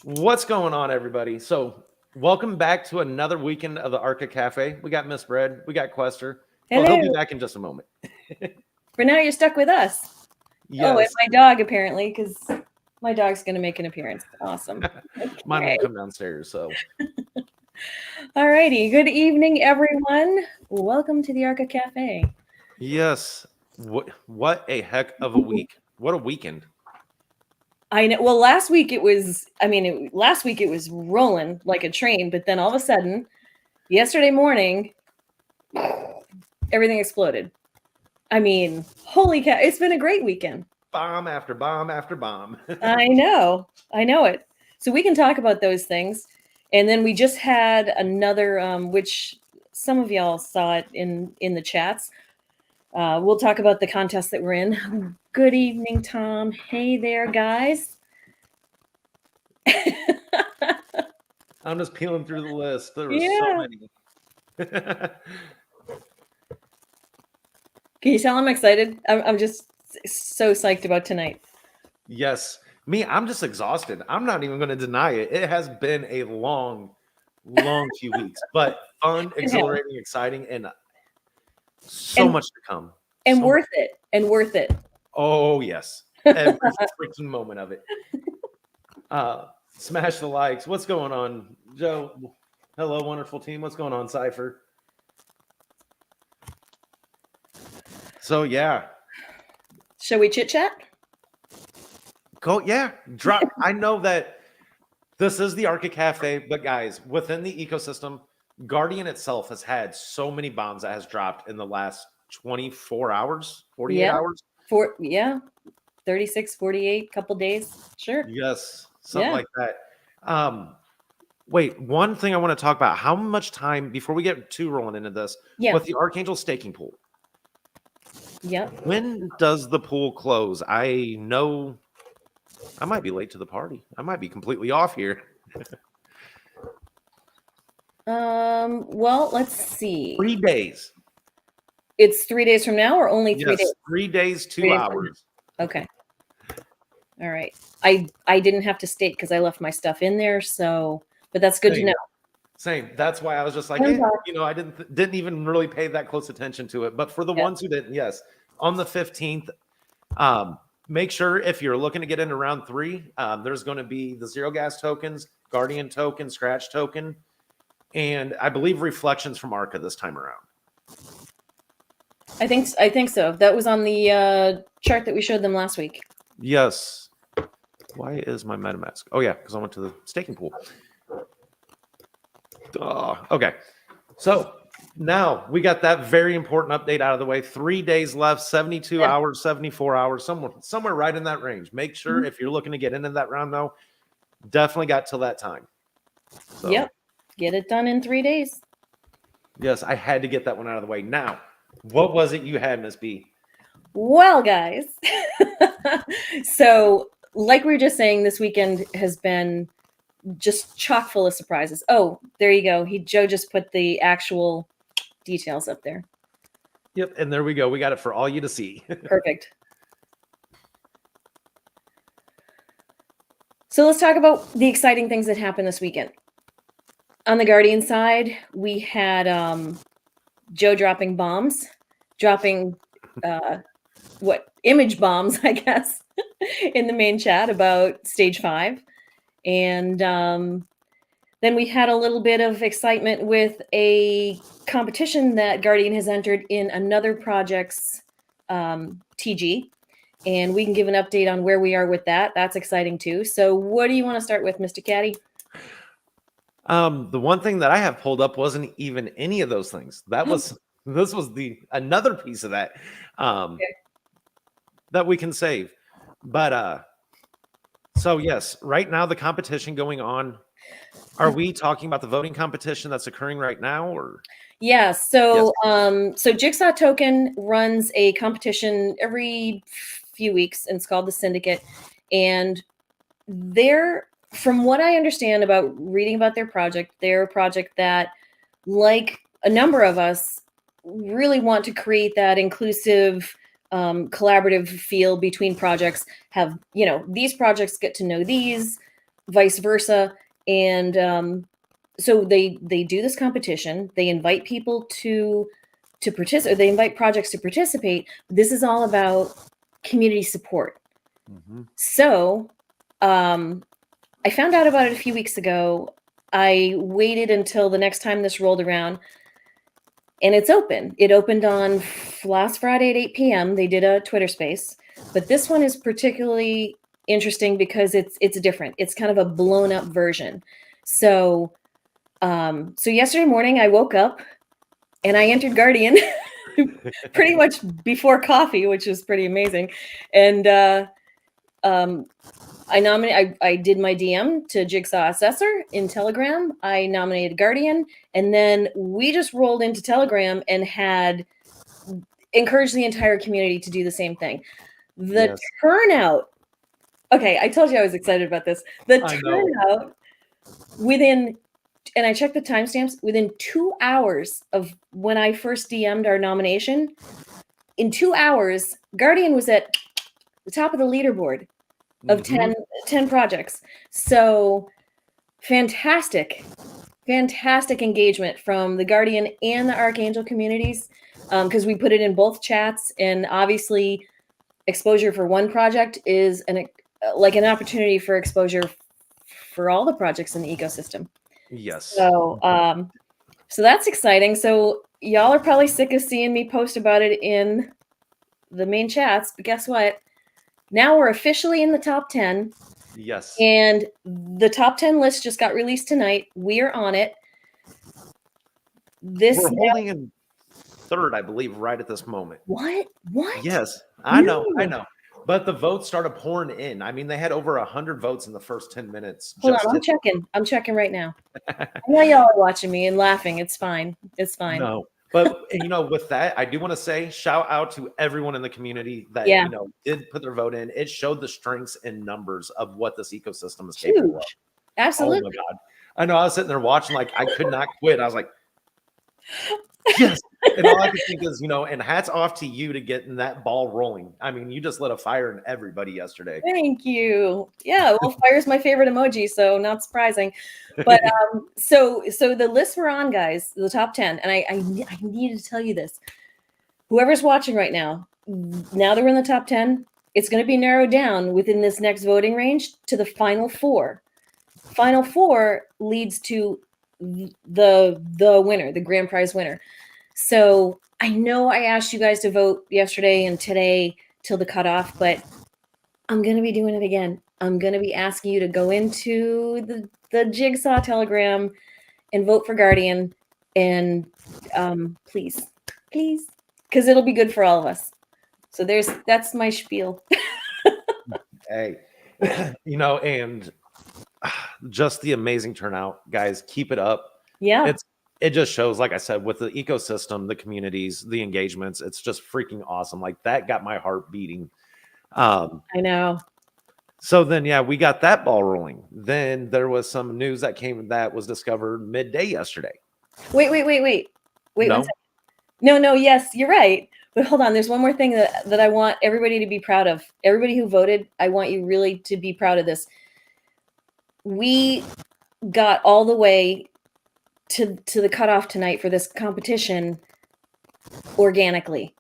What's going on, everybody? So, welcome back to another weekend of the Archa Cafe. We got Miss Bread, we got Quester. Oh, he'll be Hello. back in just a moment. For now, you're stuck with us. Oh, and Yes, my dog, apparently, because my dog's going to make an appearance. Awesome. mine Okay. won't come downstairs. So, All righty. Good evening, everyone. Welcome to the Arca Cafe. yes, what a heck of a week! What a weekend! I know. Well, last week it was, last week it was rolling like a train, but then all of a sudden, yesterday morning, everything exploded. I mean, holy cow. It's been a great weekend. Bomb after bomb after bomb. I know. I know it. So we can talk about those things. And then we just had another, which some of y'all saw it in the chats. We'll talk about the contest that we're in. Good evening, Tom. Hey there, guys. I'm just peeling through the list. There were so Yeah. many. Can you tell I'm excited? I'm just so psyched about tonight. Yes, me, I'm just exhausted. I'm not even going to deny it. It has been a long few weeks, but fun, It has. exhilarating, exciting, and so And much to come. and So much. worth it. And worth it. Oh yes, every freaking moment of it. Smash the likes. What's going on, Joe? Hello, wonderful team. What's going on, Cypher? So yeah, Shall we chit chat? go yeah. Drop. I know that this is the Arca Cafe, but guys, within the ecosystem, Guardian itself has had so many bombs that has dropped in the last 24 hours, 48 Yeah. hours. 36, 48, couple days. Sure. Yes, something Yeah. like that. Wait, one thing I want to talk about. How much time before we get too rolling into this Yeah. with the Archangel staking pool? Yep. When does the pool close? I know I might be late to the party. I might be completely off here. Well, let's see. 3 days. It's 3 days from now or only 3 days? Yes, 3 days, 3 2 days from hours. now. Okay. All right. I didn't have to state because I left my stuff in there, so but that's good to Same. know. Same. That's why I was just like, I didn't even really pay that close attention to it. But for the Yeah. ones who didn't, yes, on the 15th, make sure if you're looking to get into round 3, there's going to be the zero gas tokens, Guardian token, Scratch token, and I believe reflections from Arca this time around. I think so. That was on the chart that we showed them last week. Yes. Why is my MetaMask? Oh yeah, because I went to the staking pool. Okay. So now we got that very important update out of the way. 3 days left, 72 hours, 74 hours, somewhere right in that range. Make sure if you're looking to get into that round, though, definitely got till that time. So, Yep. Get it done in 3 days. yes, I had to get that one out of the way. Now, what was it you had, Miss B? Well, guys. So, like we were just saying, this weekend has been just chock full of surprises. Oh, there you go. Joe just put the actual details up there. Yep, and there we go. We got it for all you to see. Perfect. So let's talk about the exciting things that happened this weekend. On the Guardian side, we had Joe dropping bombs, dropping image bombs, I guess, in the main chat about stage 5. And then we had a little bit of excitement with a competition that Guardian has entered in another project's TG. And we can give an update on where we are with that. That's exciting too. So what do you want to start with, Mr. Caddy? The one thing that I have pulled up wasn't even any of those things. This was the another piece of that that we can save. But so yes, right now the competition going on. Are we talking about the voting competition that's occurring right now, or? Yeah, so so Jigsaw Token runs a competition every few weeks, and it's called the Syndicate. And from what I understand about reading about their project, they're a project that, like a number of us, really want to create that inclusive, collaborative feel between projects. Have these projects get to know these. vice versa. And so they do this competition. They invite people to participate. They invite projects to participate. This is all about community support. So I found out about it a few weeks ago. I waited until the next time this rolled around, and it's open. It opened on last Friday at 8 p.m. They did a Twitter space, but this one is particularly interesting because it's different. It's kind of a blown up version. So so yesterday morning I woke up and I entered Guardian pretty much before coffee, which was pretty amazing. And I did my DM to Jigsaw Assessor in Telegram. I nominated Guardian, and then we just rolled into Telegram and had encouraged the entire community to do the same thing. The turnout. Okay, I told you I was excited about this. The turnout within, and I checked the timestamps, within 2 hours of when I first DM'd our nomination, in 2 hours, Guardian was at the top of the leaderboard of 10 projects. So fantastic engagement from the Guardian and the Archangel communities, because we put it in both chats, and obviously exposure for one project is an opportunity for exposure for all the projects in the ecosystem. Yes. So so that's exciting. So y'all are probably sick of seeing me post about it in the main chats, but guess what? Now we're officially in the top 10. Yes. And the top 10 list just got released tonight. We are on it. We're holding in third, I believe, right at this moment. What? Yes, I know. But the votes started pouring in. I mean, they had over 100 votes in the first 10 minutes. Hold on, I'm checking right now. I know y'all are watching me and laughing. It's fine. No. But, with that, I do want to say shout out to everyone in the community that, did put their vote in. It showed the strengths and numbers of what this ecosystem is capable of. Absolutely. Oh, my God. I know I was sitting there watching, like, I could not quit. I was like, yes. And all I could think is, and hats off to you to getting that ball rolling. I mean, you just lit a fire in everybody yesterday. Thank you. Yeah, well, fire's my favorite emoji, so not surprising. But so the list we're on, guys, the top 10, and I needed to tell you this. Whoever's watching right now that we're in the top 10, it's going to be narrowed down within this next voting range to the final 4. Final 4 leads to the winner, the grand prize winner. So I know I asked you guys to vote yesterday and today till the cutoff, but I'm going to be doing it again. I'm going to be asking you to go into the Jigsaw Telegram and vote for Guardian. And please, because it'll be good for all of us. So that's my spiel. Hey, and just the amazing turnout, guys. Keep it up. Yeah. It just shows, like I said, with the ecosystem, the communities, the engagements, it's just freaking awesome. Like that got my heart beating. I know. So then, we got that ball rolling. Then there was some news that was discovered midday yesterday. Wait. No. No. Yes, you're right. But hold on. There's one more thing that I want everybody to be proud of. Everybody who voted, I want you really to be proud of this. We got all the way to the cutoff tonight for this competition organically.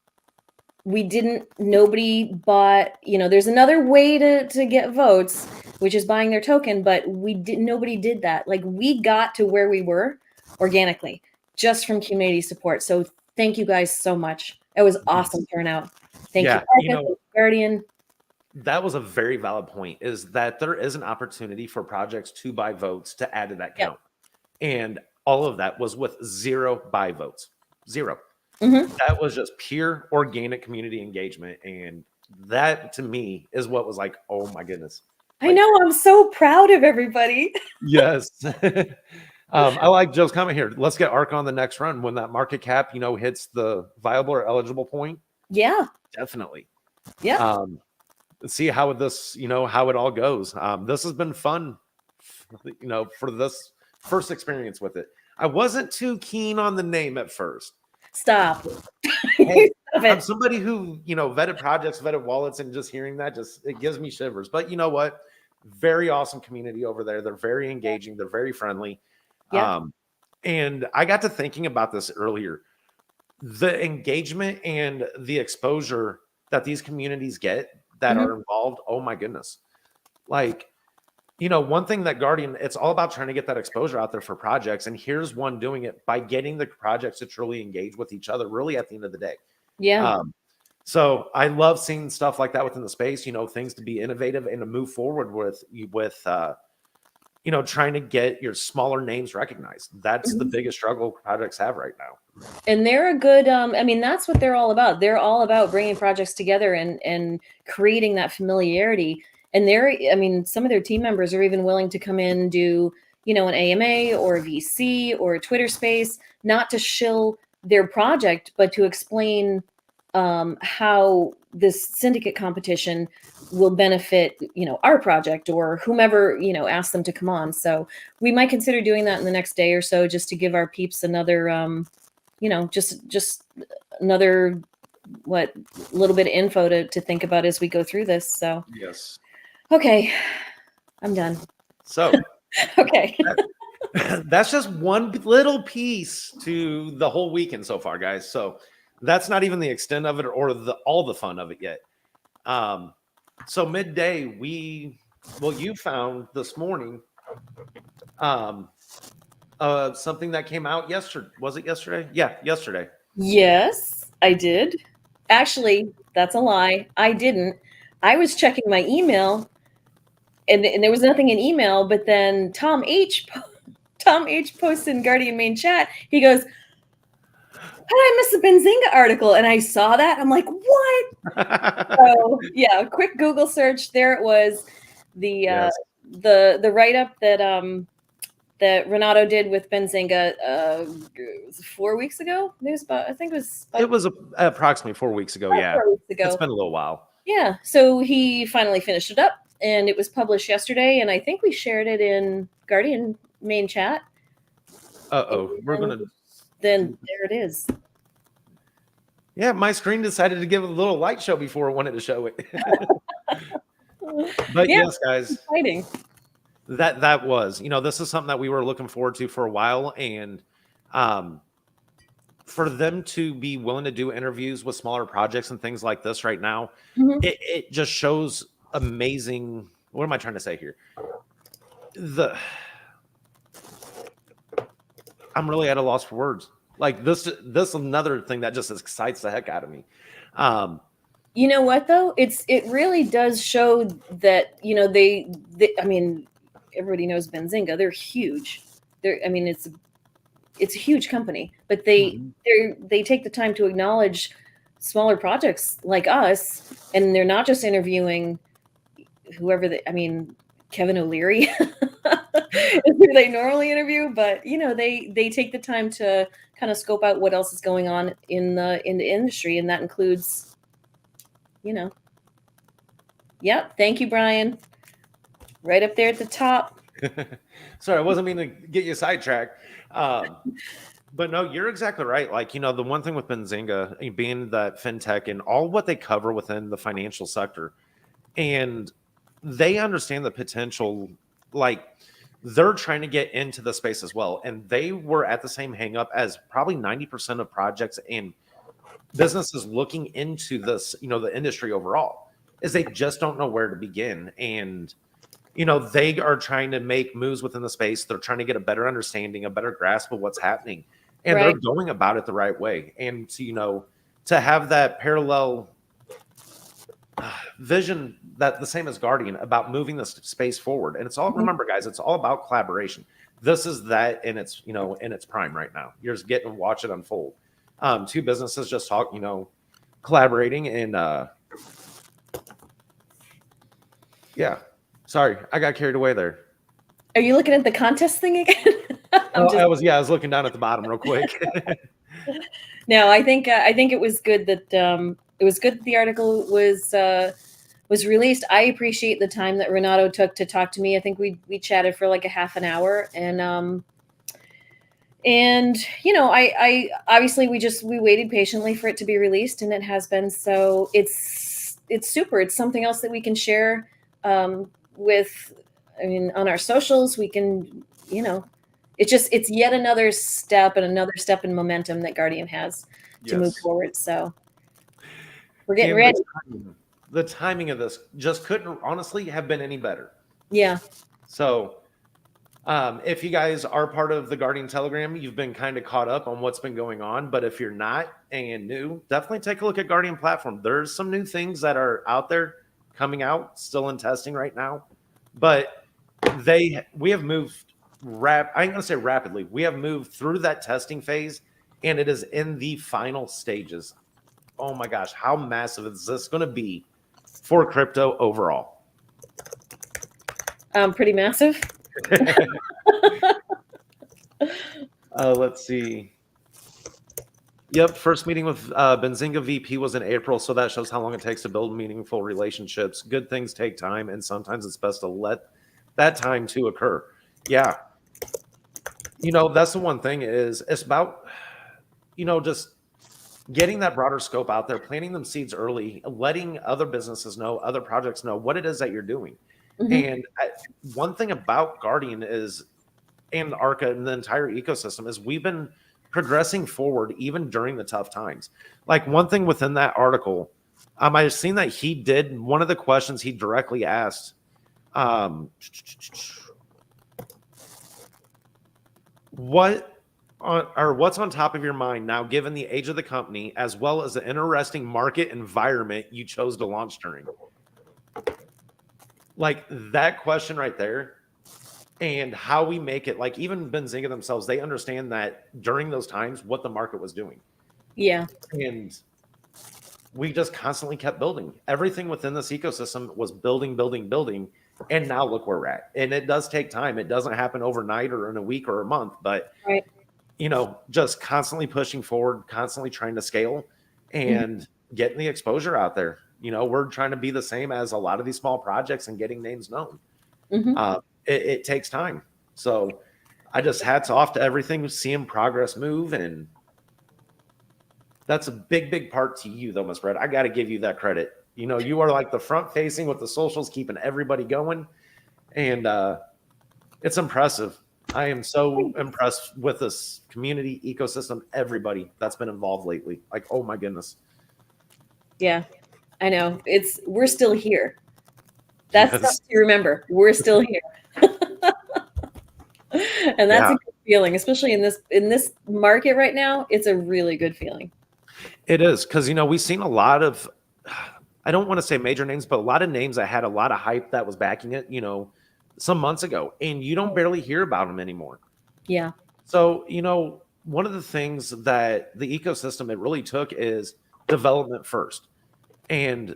Nobody bought, there's another way to get votes, which is buying their token, but nobody did that. Like we got to where we were organically, just from community support. So thank you guys so much. It was awesome turnout. Thank you. Guardian. That was a very valid point, is that there is an opportunity for projects to buy votes to add to that count. Yep. And all of that was with 0 buy votes. 0. That was just pure organic community engagement. And that to me is what was like, oh my goodness. I know. I'm so proud of everybody. Yes. I like Joe's comment here. Let's get Arca on the next run when that market cap, hits the viable or eligible point. Yeah. Definitely. Yeah. See how this, how it all goes. This has been fun, for this first experience with it. I wasn't too keen on the name at first. Stop. Hey, I'm somebody who, vetted projects, vetted wallets, and just hearing that it gives me shivers. But you know what? Very awesome community over there. They're very engaging. They're very friendly. Yeah. And I got to thinking about this earlier. The engagement and the exposure that these communities get that Mhm. are involved, oh my goodness. Like, one thing that Guardian, it's all about trying to get that exposure out there for projects. And here's one doing it by getting the projects to truly engage with each other, really at the end of the day. Yeah. So I love seeing stuff like that within the space, things to be innovative and to move forward with trying to get your smaller names recognized. That's the Mhm. biggest struggle projects have right now. And they're a good, I mean, that's what they're all about. They're all about bringing projects together and creating that familiarity. And I mean, some of their team members are even willing to come in and do, an AMA or a VC or a Twitter space, not to shill their project, but to explain how this syndicate competition will benefit, our project or whomever, asks them to come on. So we might consider doing that in the next day or so, just to give our peeps another, just another little bit of info to think about as we go through this. So Yes. okay, I'm done. So Okay. that's just one little piece to the whole weekend so far, guys. So that's not even the extent of it or all the fun of it yet. So midday, you found this morning something that came out yesterday. Was it yesterday? Yeah, yesterday. Yes, I did. Actually, that's a lie. I didn't. I was checking my email, and there was nothing in email. But then Tom H. posted in Guardian main chat. He goes, "How did I miss the Benzinga article?" And I saw that. I'm like, "What?" So yeah, quick Google search. There it was. The Yes. the write up that Renato did with Benzinga 4 weeks ago. I think it was It was approximately 4 weeks ago. about Yeah. 4 weeks ago. It's been a little while. Yeah. So he finally finished it up, and it was published yesterday. And I think we shared it in Guardian main chat. We're going to. Then there it is. Yeah, my screen decided to give a little light show before it wanted to show it. But Yeah, yes, guys, exciting. that was, this is something that we were looking forward to for a while. And for them to be willing to do interviews with smaller projects and things like this right now, Mhm. it just shows amazing. What am I trying to say here? I'm really at a loss for words. Like this another thing that just excites the heck out of me. You know what though? It really does show that, they I mean, everybody knows Benzinga. They're huge. I mean, it's a huge company, but they take the time to acknowledge smaller projects like us, and they're not just interviewing whoever Kevin O'Leary is who they normally interview, but they take the time to kind of scope out what else is going on in the industry, and that includes, Yep. Thank you, Brian. Right up there at the top. Sorry, I wasn't meaning to get you sidetracked. But no, you're exactly right. Like, the one thing with Benzinga being that fintech and all what they cover within the financial sector, and they understand the potential, like they're trying to get into the space as well. And they were at the same hang up as probably 90% of projects and businesses looking into this, the industry overall, is they just don't know where to begin. And they are trying to make moves within the space. They're trying to get a better understanding, a better grasp of what's happening. And Right. they're going about it the right way. And to have that parallel vision, that the same as Guardian, about moving this space forward. And it's all, remember guys, it's all about collaboration. This is that in its, in its prime right now. You're just getting to watch it unfold. Two businesses just talk, collaborating and yeah. Sorry, I got carried away there. Are you looking at the contest thing again? I was looking down at the bottom real quick. No, I think it was good that the article was released. I appreciate the time that Renato took to talk to me. I think we chatted for like a half an hour, and I obviously we waited patiently for it to be released, and it has been. So it's super. It's something else that we can share I mean, on our socials, we can, it's yet another step and another step in momentum that Guardian has to move Yes. forward. So we're getting And ready. the timing of this just couldn't honestly have been any better. Yeah. So if you guys are part of the Guardian Telegram, you've been kind of caught up on what's been going on. But if you're not and new, definitely take a look at Guardian platform. There's some new things that are out there coming out, still in testing right now. But we have moved I'm going to say rapidly. We have moved through that testing phase, and it is in the final stages. Oh my gosh, how massive is this going to be for crypto overall? Pretty massive. Let's see. Yep, first meeting with Benzinga VP was in April, so that shows how long it takes to build meaningful relationships. Good things take time, and sometimes it's best to let that time to occur. Yeah. That's the one thing is it's about, just getting that broader scope out there, planting them seeds early, letting other businesses know, other projects know what it is that you're doing. And one thing about Guardian is, and Arca and the entire ecosystem is we've been progressing forward even during the tough times. Like one thing within that article, I've seen that he did one of the questions he directly asked. What's on top of your mind now, given the age of the company, as well as the interesting market environment you chose to launch during? Like that question right there, and how we make it, like even Benzinga themselves, they understand that during those times what the market was doing. Yeah. And we just constantly kept building. Everything within this ecosystem was building. And now look where we're at. And it does take time. It doesn't happen overnight or in a week or a month, but right. Just constantly pushing forward, constantly trying to scale and getting the exposure out there. We're trying to be the same as a lot of these small projects and getting names known. It takes time. So I just hats off to everything, seeing progress move. And that's a big part to you though, Miss Brett. I got to give you that credit. You are like the front facing with the socials, keeping everybody going. And it's impressive. I am so impressed with this community ecosystem, everybody that's been involved lately. Like, oh my goodness. Yeah, I know. We're still here. That's something to remember. We're still here. And that's a good feeling, especially in this market right now. It's a really good feeling. It is, because we've seen a lot of, I don't want to say major names, but a lot of names that had a lot of hype that was backing it, some months ago, and you don't barely hear about them anymore. Yeah. So, one of the things that the ecosystem it really took is development first. And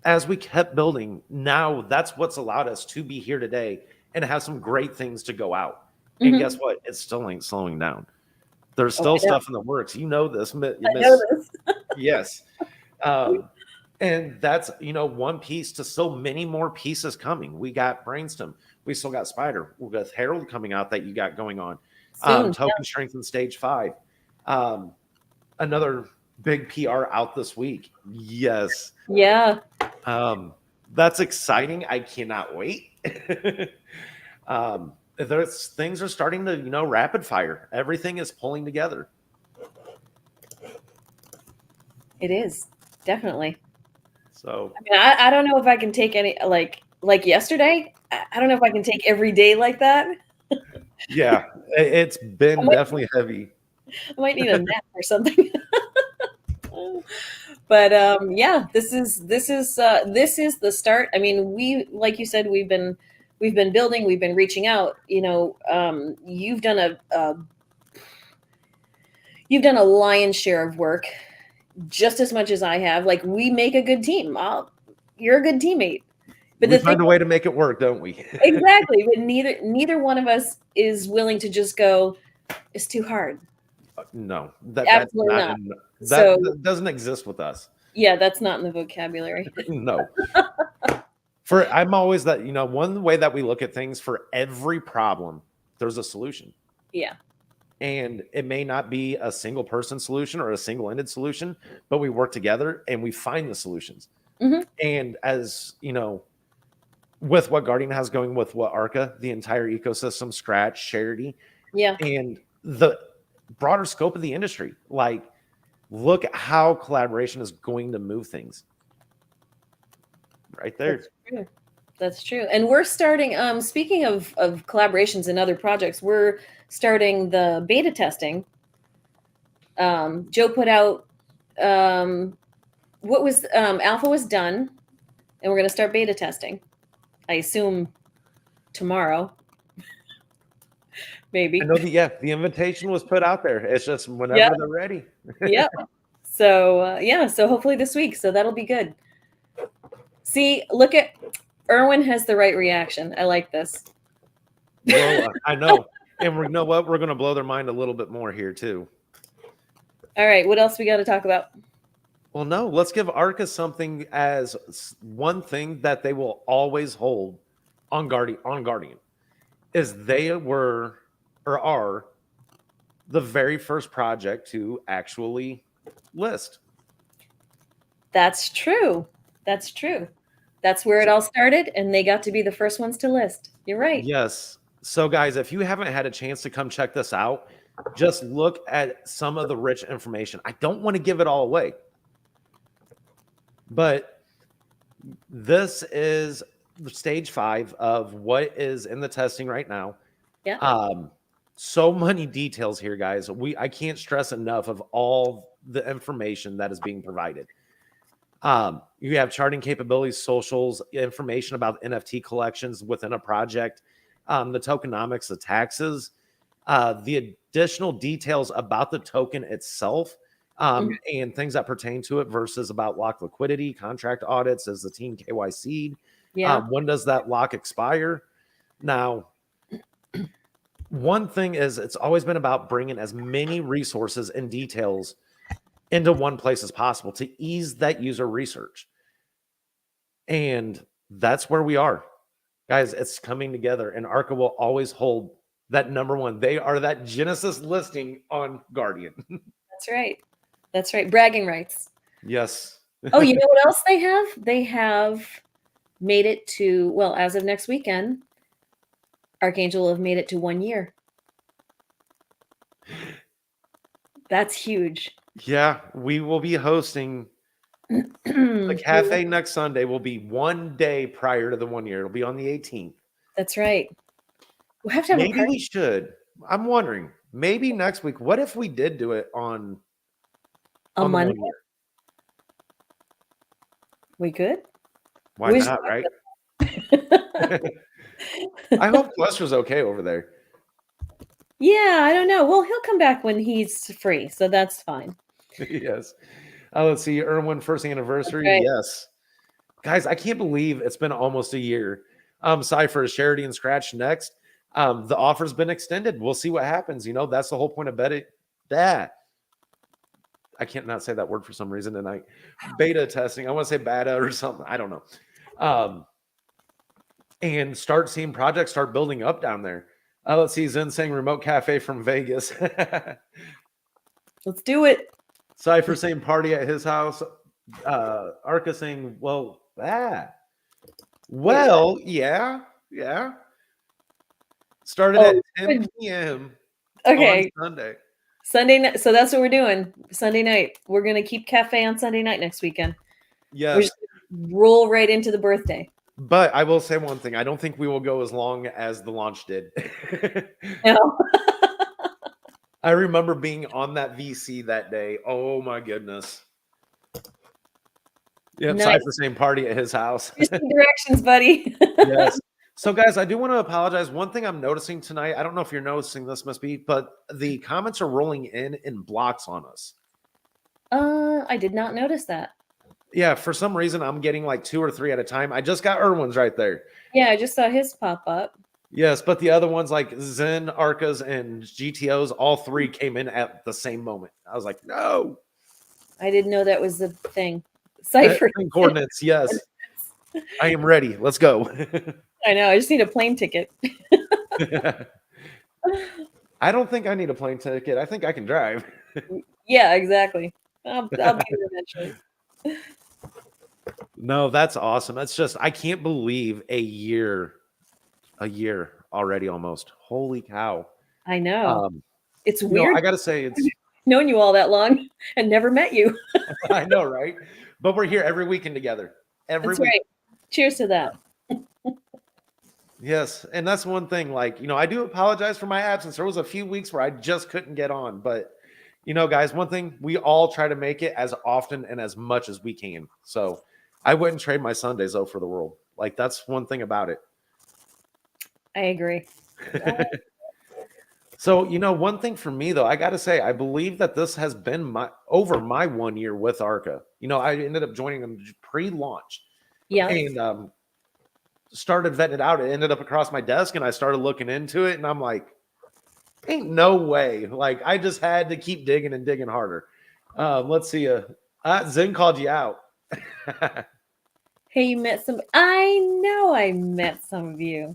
as we kept building, now that's what's allowed us to be here today and have some great things to go out. And guess what? It still ain't slowing down. There's still stuff in the works. You know this. I know this. Yes. And that's, one piece to so many more pieces coming. We got Brainstem. We still got Spider. We got Herald coming out that you got going on. Token Strength in Stage 5. Another big PR out this week. Yes. Yeah. That's exciting. I cannot wait. Things are starting to, rapid fire. Everything is pulling together. It is. Definitely. So I mean, I don't know if I can take any like yesterday. I don't know if I can take every day like that. Yeah, it's been definitely heavy. I might need a nap or something. But yeah, this is the start. I mean, like you said, we've been building, we've been reaching out. You've done a lion's share of work, just as much as I have. Like, we make a good team. You're a good teammate. But we find a way to make it work, don't we? Exactly. But neither one of us is willing to just go, it's too hard. No, Absolutely not. That doesn't exist with us. Yeah, that's not in the vocabulary. No. I'm always that, one way that we look at things, for every problem, there's a solution. Yeah. And it may not be a single person solution or a single-ended solution, but we work together and we find the solutions. And as with what Guardian has going with what Arca, the entire ecosystem, Scratch, Charity, Yeah. and the broader scope of the industry. Like, look at how collaboration is going to move things. Right there. That's true. That's true. And we're starting, speaking of collaborations and other projects, we're starting the beta testing. Joe put out what was alpha was done, and we're going to start beta testing. I assume tomorrow, maybe. I know the invitation was put out there. It's just whenever Yeah. they're ready. Yep. So so hopefully this week. So that'll be good. See, look at Erwin has the right reaction. I like this. Well, I know. And we know what? We're going to blow their mind a little bit more here, too. All right. What else we got to talk about? Well, no, let's give Arca something as one thing that they will always hold on Guardian is they were or are the very first project to actually list. That's true. That's true. That's where it all started, and they got to be the first ones to list. You're right. Yes. So, guys, if you haven't had a chance to come check this out, just look at some of the rich information. I don't want to give it all away, but this is stage 5 of what is in the testing right now. Yeah. So many details here, guys. I can't stress enough of all the information that is being provided. You have charting capabilities, socials, information about NFT collections within a project, the tokenomics, the taxes, the additional details about the token itself, and things that pertain to it versus about lock liquidity, contract audits, as the team KYC'd. Yeah. When does that lock expire? Now, one thing is it's always been about bringing as many resources and details into one place as possible to ease that user research. And that's where we are. Guys, it's coming together, and Arca will always hold that number one. They are that Genesis listing on Guardian. That's right. That's right. Bragging rights. Yes. Oh, you know what else they have? They have made it to, well, as of next weekend, Archangel will have made it to 1 year. That's huge. Yeah, we will be hosting the cafe next Sunday. Will be 1 day prior to the 1 year. It'll be on the 18th. That's right. We'll have to have Maybe we should. I'm wondering. Maybe next week. What if we did do it on Monday? 1 year? We could. Why not, right? I hope Lester's okay over there. Yeah, I don't know. Well, he'll come back when he's free, so that's fine. Yes. Let's see. Erwin, first anniversary. Right. Yes. Guys, I can't believe it's been almost a year. Cypher, Charity, and Scratch next. The offer's been extended. We'll see what happens. You know, that's the whole point of beta. I can't not say that word for some reason tonight. Beta testing. I want to say beta or something. I don't know. And start seeing projects start building up down there. Let's see. Zen saying remote cafe from Vegas. Let's do it. Cypher saying party at his house. Arca saying, well, yeah. Started at 10 p.m. Okay. on Sunday. Sunday night. So that's what we're doing. Sunday night. We're going to keep cafe on Sunday night next weekend. Yes. We just roll right into the birthday. But I will say one thing. I don't think we will go as long as the launch did. No. I remember being on that VC that day. Oh, my goodness. Yep, Nice. Cypher saying party at his house. Directions, buddy. Yes. So, guys, I do want to apologize. One thing I'm noticing tonight, I don't know if you're noticing this, must be, but the comments are rolling in blocks on us. I did not notice that. Yeah, for some reason, I'm getting like 2 or 3 at a time. I just got Erwin's right there. Yeah, I just saw his pop up. Yes, but the other ones like Zen, Arcas, and GTOs, all 3 came in at the same moment. I was like, no. I didn't know that was the thing. Cypher. Coordinates, yes. I am ready. Let's go. I know. I just need a plane ticket. I don't think I need a plane ticket. I think I can drive. Yeah, exactly. I'll be there eventually. No, that's awesome. That's just I can't believe a year already almost. Holy cow. I know. Um, It's I weird gotta say it's known you all that long and never met you. I know, right? But we're here every weekend together. Every That's week. right. Cheers to that. Yes. And that's one thing. Like, I do apologize for my absence. There was a few weeks where I just couldn't get on. But guys, one thing we all try to make it as often and as much as we can. So I wouldn't trade my Sundays though for the world. Like that's one thing about it. I agree. So, one thing for me though, I got to say, I believe that this has been my 1 year with Arca. I ended up joining them pre-launch Yeah. and started vetting it out. It ended up across my desk and I started looking into it and I'm like, ain't no way. Like I just had to keep digging and digging harder. Let's see. Zen called you out. Hey, you met some. I know I met some of you.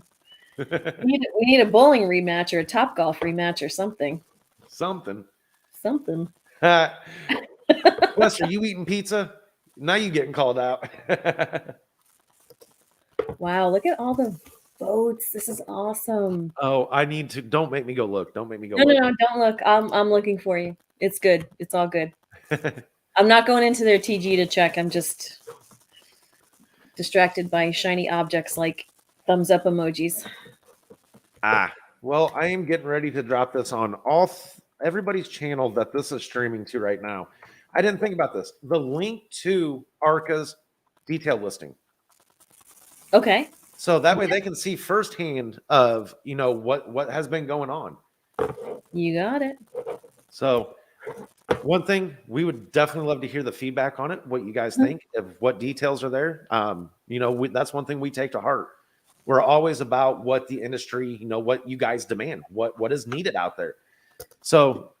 We need a bowling rematch or a Top Golf rematch or something. Something. Something. Lester, you eating pizza? Now you getting called out. Wow, look at all the votes. This is awesome. Oh, I need to. Don't make me go look. Don't make me go No, look. no, no, don't look. I'm looking for you. It's good. It's all good. I'm not going into their TG to check. I'm just distracted by shiny objects like thumbs up emojis. Well, I am getting ready to drop this on everybody's channel that this is streaming to right now. I didn't think about this. The link to Arca's detail listing. Okay. So that way they can see firsthand of, what has been going on. You got it. So one thing we would definitely love to hear the feedback on it, what you guys think of what details are there. That's one thing we take to heart. We're always about what the industry, what you guys demand, what is needed out there. So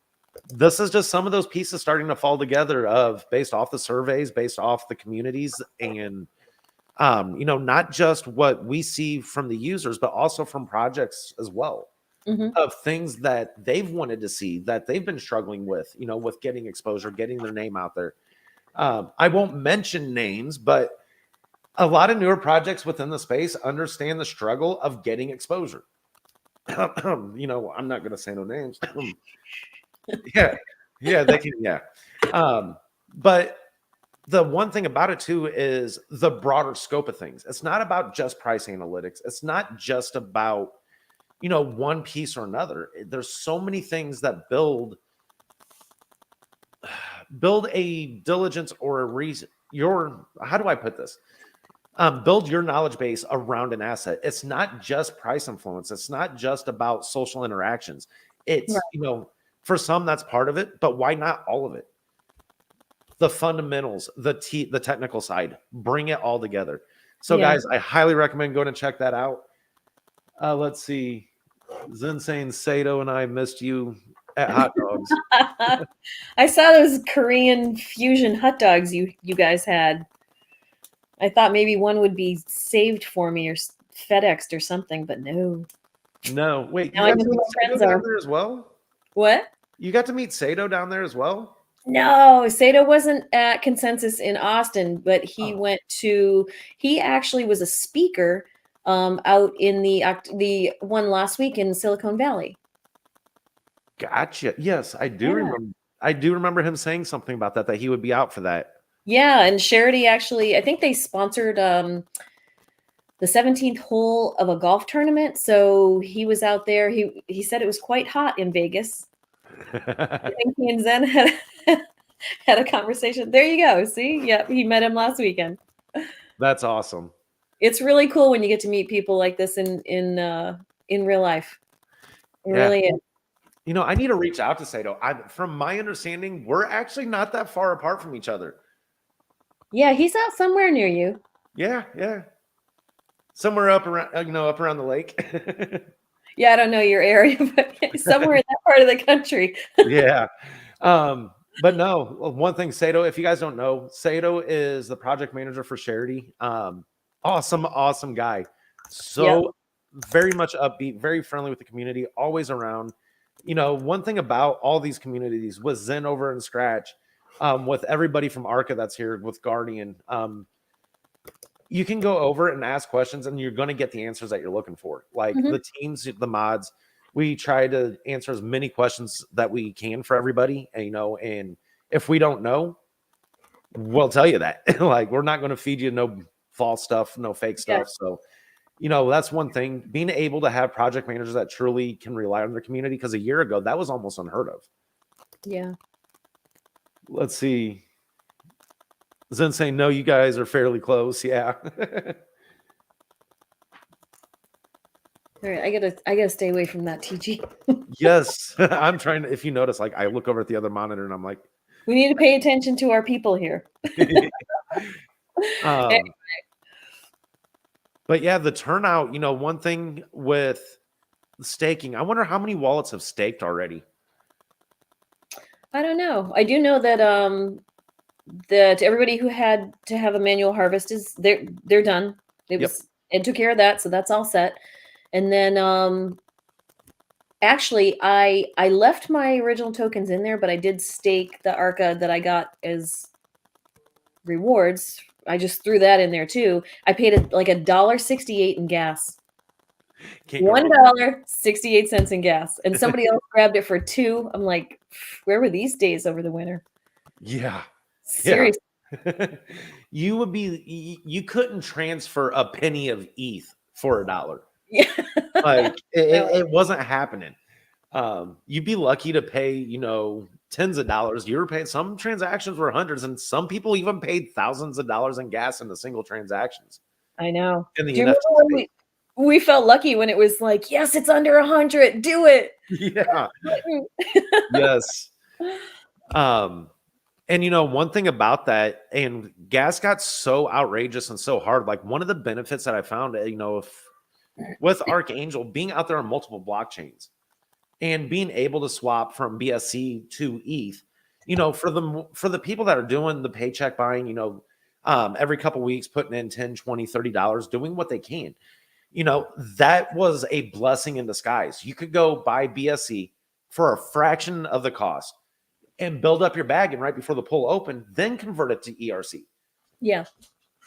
this is just some of those pieces starting to fall together based off the surveys, based off the communities, and not just what we see from the users, but also from projects as well. Of things that they've wanted to see, that they've been struggling with, with getting exposure, getting their name out there. I won't mention names, but a lot of newer projects within the space understand the struggle of getting exposure. I'm not going to say no names. Yeah, they can. Yeah. But the one thing about it too is the broader scope of things. It's not about just price analytics. It's not just about, one piece or another. There's so many things that build a diligence or a reason. How do I put this? Build your knowledge base around an asset. It's not just price influence. It's not just about social interactions. It's, Right. for some that's part of it, but why not all of it? The fundamentals, the technical side, bring it all together. So Yeah. guys, I highly recommend going and check that out. Let's see. Zen saying Sato and I missed you at hot dogs. I saw those Korean fusion hot dogs you guys had. I thought maybe one would be saved for me or FedExed or something, but no. No, wait, you Now I got know to who meet my Sato friends down are. there as well? What? You got to meet Sato down there as well? No, Sato wasn't at Consensus in Austin, but he actually was a speaker out in the one last week in Silicon Valley. Gotcha. Yes, I do Yeah. remember. I do remember him saying something about that he would be out for that. Yeah, and Charity actually, I think they sponsored the 17th hole of a golf tournament. So he was out there. He said it was quite hot in Vegas. I think he and Zen had a conversation. There you go. See? Yep, he met him last weekend. That's awesome. It's really cool when you get to meet people like this in real life. It really is. I need to reach out to Sato. From my understanding, we're actually not that far apart from each other. Yeah, he's out somewhere near you. Yeah. Somewhere up around the lake. Yeah, I don't know your area, but somewhere in that part of the country. Yeah. But no, one thing, Sato, if you guys don't know, Sato is the project manager for Charity. Awesome guy. So Yep. very much upbeat, very friendly with the community, always around. One thing about all these communities was Zen over and Scratch, with everybody from Arca that's here with Guardian. you can go over it and ask questions, and you're going to get the answers that you're looking for. Like Mhm. the teams, the mods, we try to answer as many questions that we can for everybody. And, and if we don't know, we'll tell you that. Like, we're not going to feed you no false stuff, no fake Yeah. stuff. So, that's one thing. Being able to have project managers that truly can rely on their community, because a year ago that was almost unheard of. Yeah. Let's see. Zen saying, no, you guys are fairly close. Yeah. All right, I gotta stay away from that, TG. Yes. I'm trying to, if you notice, like I look over at the other monitor and I'm like, We need to pay attention to our people here. um, but yeah, the turnout, one thing with staking, I wonder how many wallets have staked already. I don't know. I do know that everybody who had to have a manual harvest they're done. It took care of that, so that's all set. And then actually I left my original tokens in there, but I did stake the Arca that I got as rewards. I just threw that in there too. I paid like $1.68 in gas. $1.68 in gas, and somebody else grabbed it for $2. I'm like, where were these days over the winter? Yeah. Seriously. Yeah. You couldn't transfer a penny of ETH for $1. Yeah. Like it wasn't happening. You'd be lucky to pay, tens of dollars. You were paying, some transactions were hundreds, and some people even paid thousands of dollars in gas into single transactions. I know. In the Do you NFT remember when we felt lucky when it was like, yes, it's under 100, do it. Yeah. Yes. And one thing about that, and gas got so outrageous and so hard. Like, one of the benefits that I found, with Archangel being out there on multiple blockchains and being able to swap from BSC to ETH, for the people that are doing the paycheck buying, every couple weeks, putting in 10, 20, $30, doing what they can, that was a blessing in disguise. You could go buy BSC for a fraction of the cost and build up your bag, and right before the pull open, then convert it to ERC. Yeah.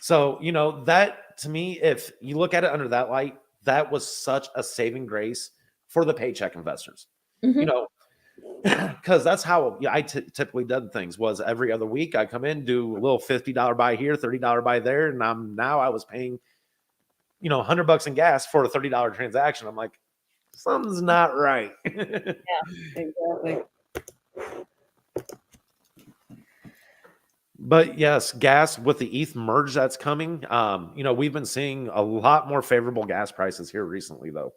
So, that to me, if you look at it under that light, that was such a saving grace for the paycheck investors. Mhm. Because that's how I typically done things. Was every other week I come in, do a little $50 buy here, $30 buy there, and I was paying $100 in gas for a $30 transaction. I'm like, something's not right. Yeah, exactly. But yes, gas with the ETH merge that's coming. We've been seeing a lot more favorable gas prices here recently, though.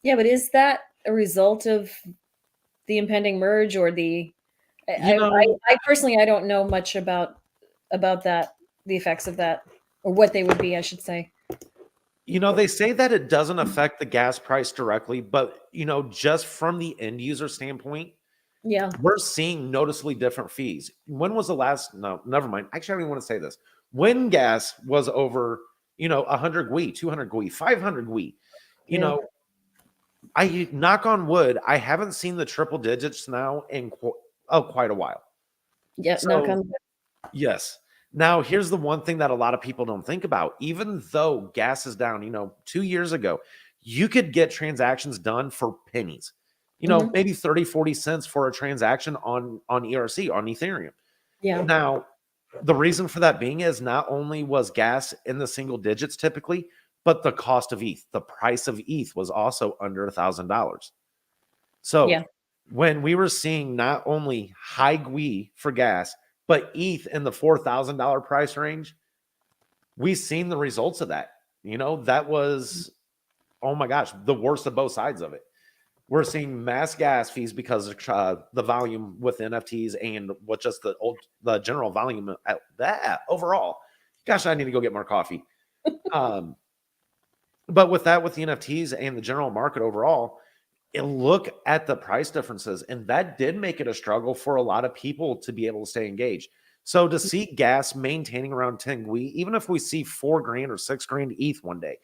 Yeah, but is that a result of the impending merge, or I personally, I don't know much about that, the effects of that, or what they would be, I should say. They say that it doesn't affect the gas price directly, but just from the end user standpoint, Yeah. we're seeing noticeably different fees. When was the last? No, never mind. Actually, I don't even want to say this. When gas was over, 100 GUI, 200 GUI, 500 GUI, I knock on wood, I haven't seen the triple digits now in quite a while. Yeah, So, knock on. yes. Now, here's the one thing that a lot of people don't think about. Even though gas is down, 2 years ago, you could get transactions done for pennies. Maybe 30, 40 cents for a transaction on ERC, on Ethereum. Yeah. Now, the reason for that being is not only was gas in the single digits typically, but the cost of ETH, the price of ETH was also under $1,000. So when we were seeing not only high GUI for gas, but ETH in the $4,000 price range, we've seen the results of that. That was, oh my gosh, the worst of both sides of it. We're seeing mass gas fees because of the volume with NFTs and what just the general volume at that overall. Gosh, I need to go get more coffee. But with that, with the NFTs and the general market overall, look at the price differences, and that did make it a struggle for a lot of people to be able to stay engaged. So to see gas maintaining around 10 GUI, even if we see $4,000 or $6,000 ETH one day,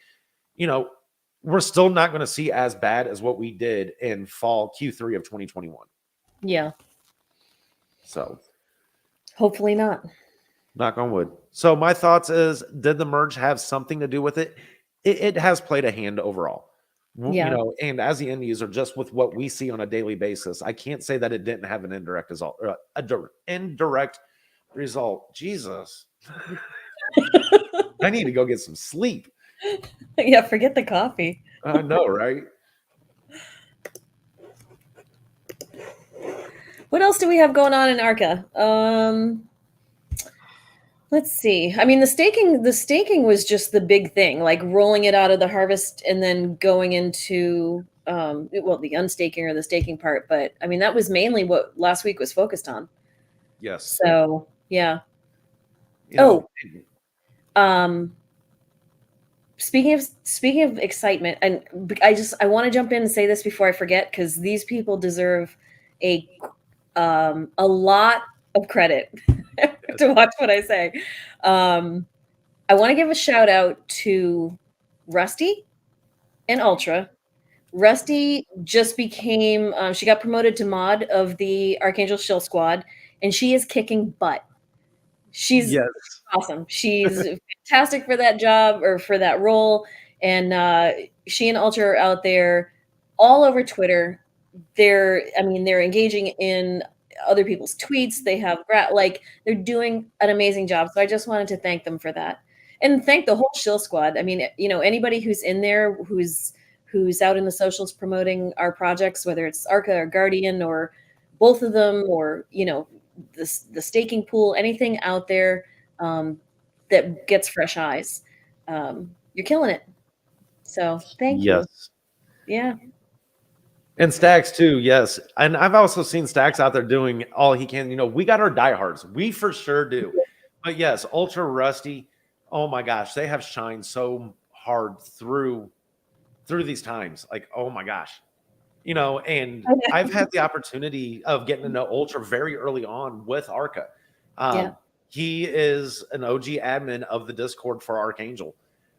we're still not going to see as bad as what we did in fall Q3 of 2021. Yeah. So hopefully not. Knock on wood. So my thoughts is, did the merge have something to do with it? It has played a hand overall. You Yeah. know, and as the end user, just with what we see on a daily basis, I can't say that it didn't have an indirect result, indirect result. Jesus, I need to go get some sleep. Yeah, forget the coffee. I know, right? What else do we have going on in Arca? Let's see. I mean, the staking was just the big thing, like rolling it out of the harvest and then going into well, the unstaking or the staking part. But I mean, that was mainly what last week was focused on. Yes. So yeah. You know, Oh, um, speaking of excitement, and I want to jump in and say this before I forget because these people deserve a lot of credit to watch what I say. I want to give a shout out to Rusty and Ultra. Rusty just became, she got promoted to mod of the Archangel Shill Squad, and she is kicking butt. She's yes. awesome. She's fantastic for that job or for that role. And she and Ultra are out there all over Twitter. They're engaging in other people's tweets. They have like they're doing an amazing job. So I just wanted to thank them for that, and thank the whole Shill Squad. I mean, anybody who's in there who's out in the socials promoting our projects, whether it's Arca or Guardian or both of them, or the staking pool, anything out there that gets fresh eyes. You're killing it. So thank you. Yes. Yeah. And Stacks too, yes. And I've also seen Stacks out there doing all he can. You know, we got our diehards. We for sure do. But yes, Ultra Rusty, oh my gosh, they have shined so hard through these times. Like, oh my gosh. You know, and I've had the opportunity of getting to know Ultra very early on with Arca. Yeah. He is an OG admin of the Discord for Archangel.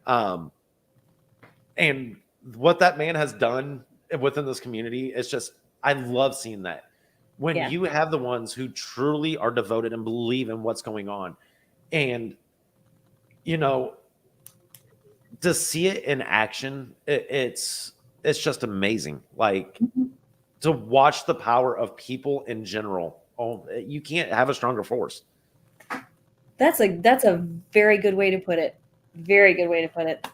Um, and what that man has done within this community is just, I love seeing that. When Yeah. you have the ones who truly are devoted and believe in what's going on, and you know, to see it in action, it's just amazing. Like, Mhm. to watch the power of people in general. Oh, you can't have a stronger force. That's a very good way to put it. Very good way to put it.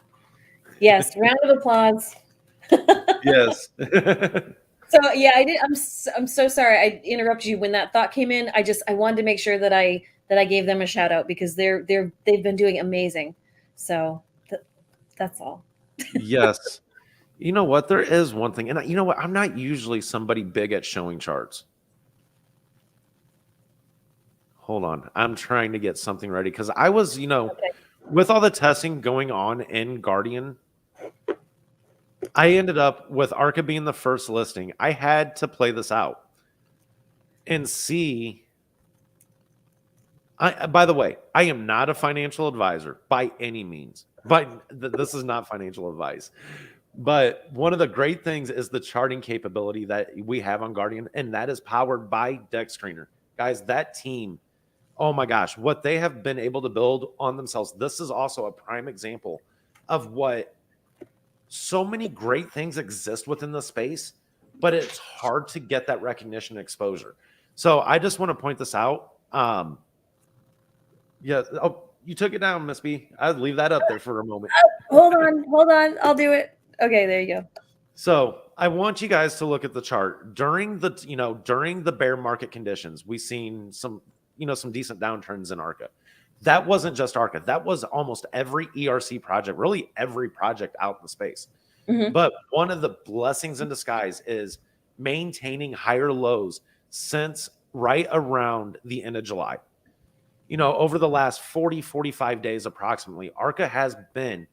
Yes, round of applause. Yes. So yeah, I'm so sorry I interrupted you when that thought came in. I wanted to make sure that I gave them a shout out because they've been doing amazing. So that's all. Yes. You know what? There is one thing, and you know what? I'm not usually somebody big at showing charts. Hold on. I'm trying to get something ready because I was, Okay. with all the testing going on in Guardian, I ended up with Arca being the first listing. I had to play this out and see. By the way, I am not a financial advisor by any means. This is not financial advice. But one of the great things is the charting capability that we have on Guardian, and that is powered by Deck Screener. Guys, that team, oh my gosh, what they have been able to build on themselves. This is also a prime example of what so many great things exist within the space, but it's hard to get that recognition and exposure. So I just want to point this out. Yeah. Oh, you took it down, Miss B. I'd leave that up there for a moment. Hold on. I'll do it. Okay, there you go. So I want you guys to look at the chart during the bear market conditions. We've seen some decent downturns in Arca. That wasn't just Arca. That was almost every ERC project, really every project out in the space. Hmm. But one of the blessings in disguise is maintaining higher lows since right around the end of July. Over the last 45 days approximately, Arca has been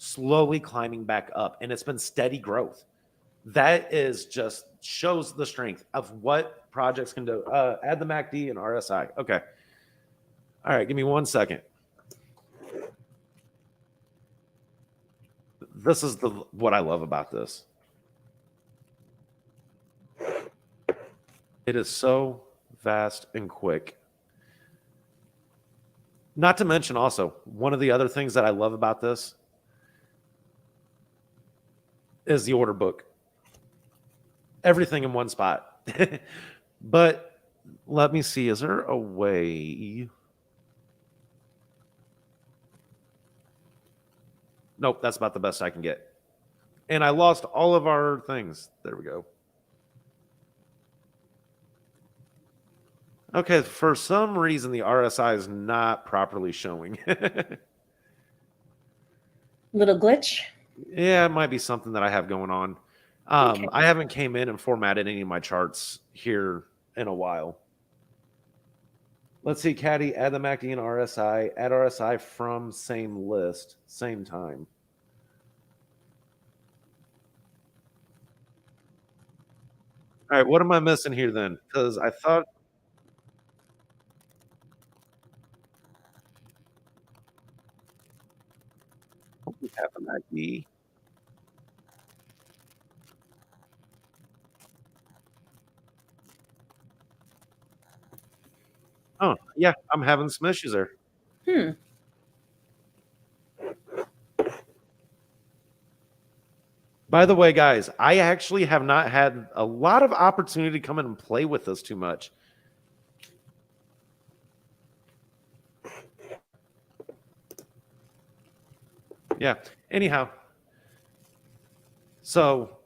slowly climbing back up, and it's been steady growth. That is just shows the strength of what projects can do. Add the MACD and RSI. Okay. All right. Give me 1 second. This is what I love about this. It is so fast and quick. Not to mention also, one of the other things that I love about this is the order book. Everything in one spot. But let me see, is there a way? Nope, that's about the best I can get. And I lost all of our things. There we go. Okay, for some reason the RSI is not properly showing. Little glitch. Yeah, it might be something that I have going on. Okay. I haven't came in and formatted any of my charts here in a while. Let's see, Caddy, add the MACD and RSI. Add RSI from same list, same time. All right, what am I missing here then? Because I thought we have the MACD. Oh, yeah, I'm having some issues there. Hmm. By the way, guys, I actually have not had a lot of opportunity to come in and play with this too much. Yeah. Anyhow, so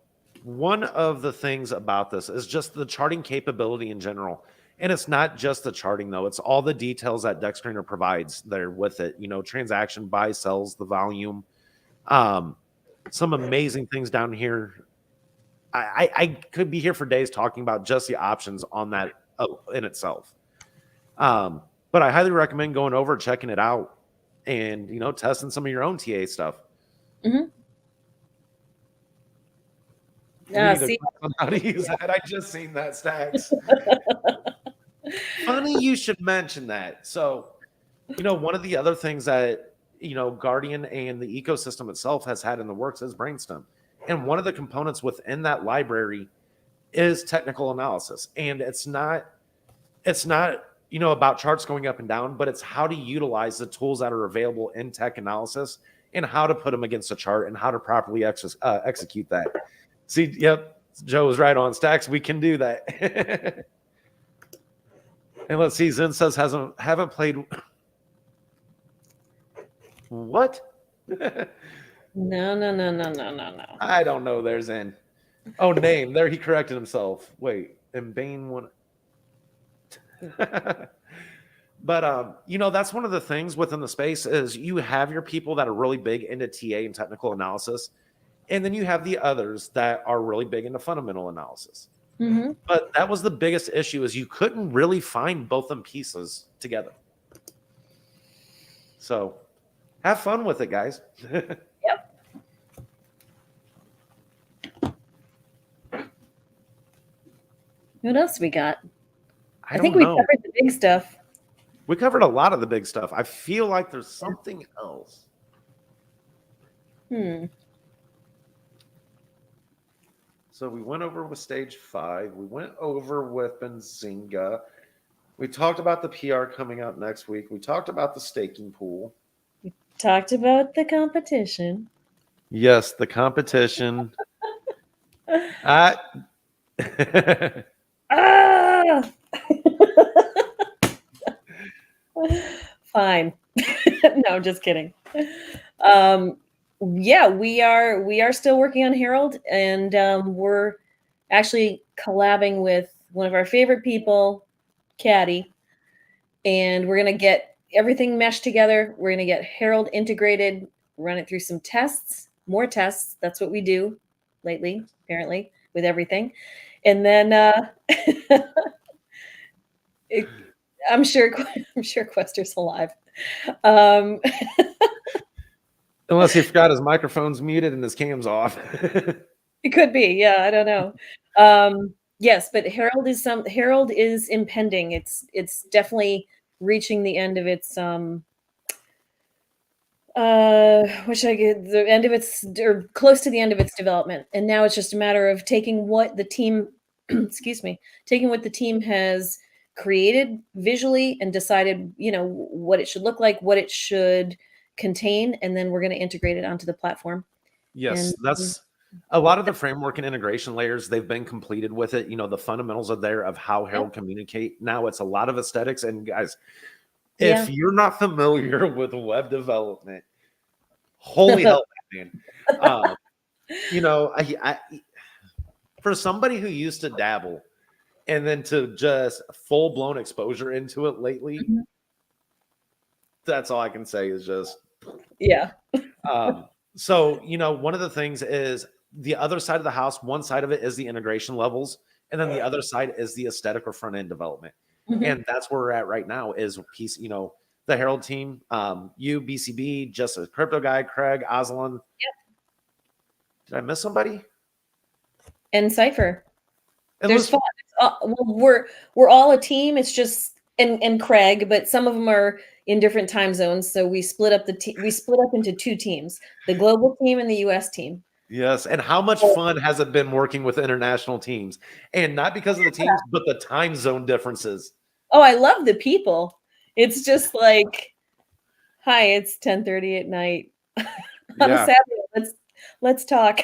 one of the things about this is just the charting capability in general. And it's not just the charting, though. It's all the details that DexTrainer provides there with it. You know, transaction, buy, sells, the volume. Some amazing things down here. I could be here for days talking about just the options on that in itself. But I highly recommend going over, checking it out, and, you know, testing some of your own TA stuff. Mm-hmm. We need to See, click on how to use that. I just seen that, Stacks. Funny you should mention that. So, you know, one of the other things that, you know, Guardian and the ecosystem itself has had in the works is Brainstem. And one of the components within that library is technical analysis. And it's not, you know, about charts going up and down, but it's how to utilize the tools that are available in tech analysis and how to put them against a chart and how to properly execute that. See, yep, Joe was right on. Stacks, we can do that. And let's see, Zen says haven't played. What? no. I don't know. There's Zen. Oh, name. There he corrected himself. Wait, and Bane one. But you know, that's one of the things within the space is you have your people that are really big into TA and technical analysis, and then you have the others that are really big into fundamental analysis. Mm-hmm. But that was the biggest issue is you couldn't really find both them pieces together. So have fun with it, guys. Yep. What else we got? I think we covered the big stuff. We covered a lot of the big stuff. I feel like there's something else. So we went over with stage 5. We went over with Benzinga. We talked about the PR coming out next week. We talked about the staking pool. We talked about the competition. Yes, the competition. Fine. No, just kidding. Yeah, we are still working on Herald, and we're actually collabing with one of our favorite people, Caddy, and we're gonna get everything meshed together. We're gonna get Herald integrated, run it through some tests, more tests. That's what we do lately, apparently, with everything. And then I'm sure Quester's alive. Unless he forgot his microphone's muted and his cam's off. It could be, yeah. I don't know. Yes, but Herald is impending. It's definitely reaching the end of its which I get the end of its or close to the end of its development, and now it's just a matter of taking what the team, excuse me, taking what the team has created visually and decided, what it should look like, what it should contain, and then we're going to integrate it onto the platform. Yes, And that's a lot of the framework and integration layers. They've been completed with it. The fundamentals are there of how yeah, Herald communicate. Now it's a lot of aesthetics. And guys, yeah. if you're not familiar with web development, holy hell, man. Um, I for somebody who used to dabble and then to just full blown exposure into it lately, Mhm. that's all I can say is just Yeah. so one of the things is the other side of the house. One side of it is the integration levels, and then the other side is the aesthetic or front end development. Mhm. And that's where we're at right now is a piece, the Herald team, you, BCB, just a crypto guy, Craig, Aslan. Yep. Did I miss somebody? And Cypher. And There's fun. Well, we're all a team. It's just and Craig, but some of them are in different time zones. So we split up into two teams: the global team and the US team. Yes. And how much So, fun has it been working with international teams? And not because of the teams, but the time zone differences. oh, I love the people. It's just like, hi, it's 10:30 at night on a Yeah. Saturday. Let's talk.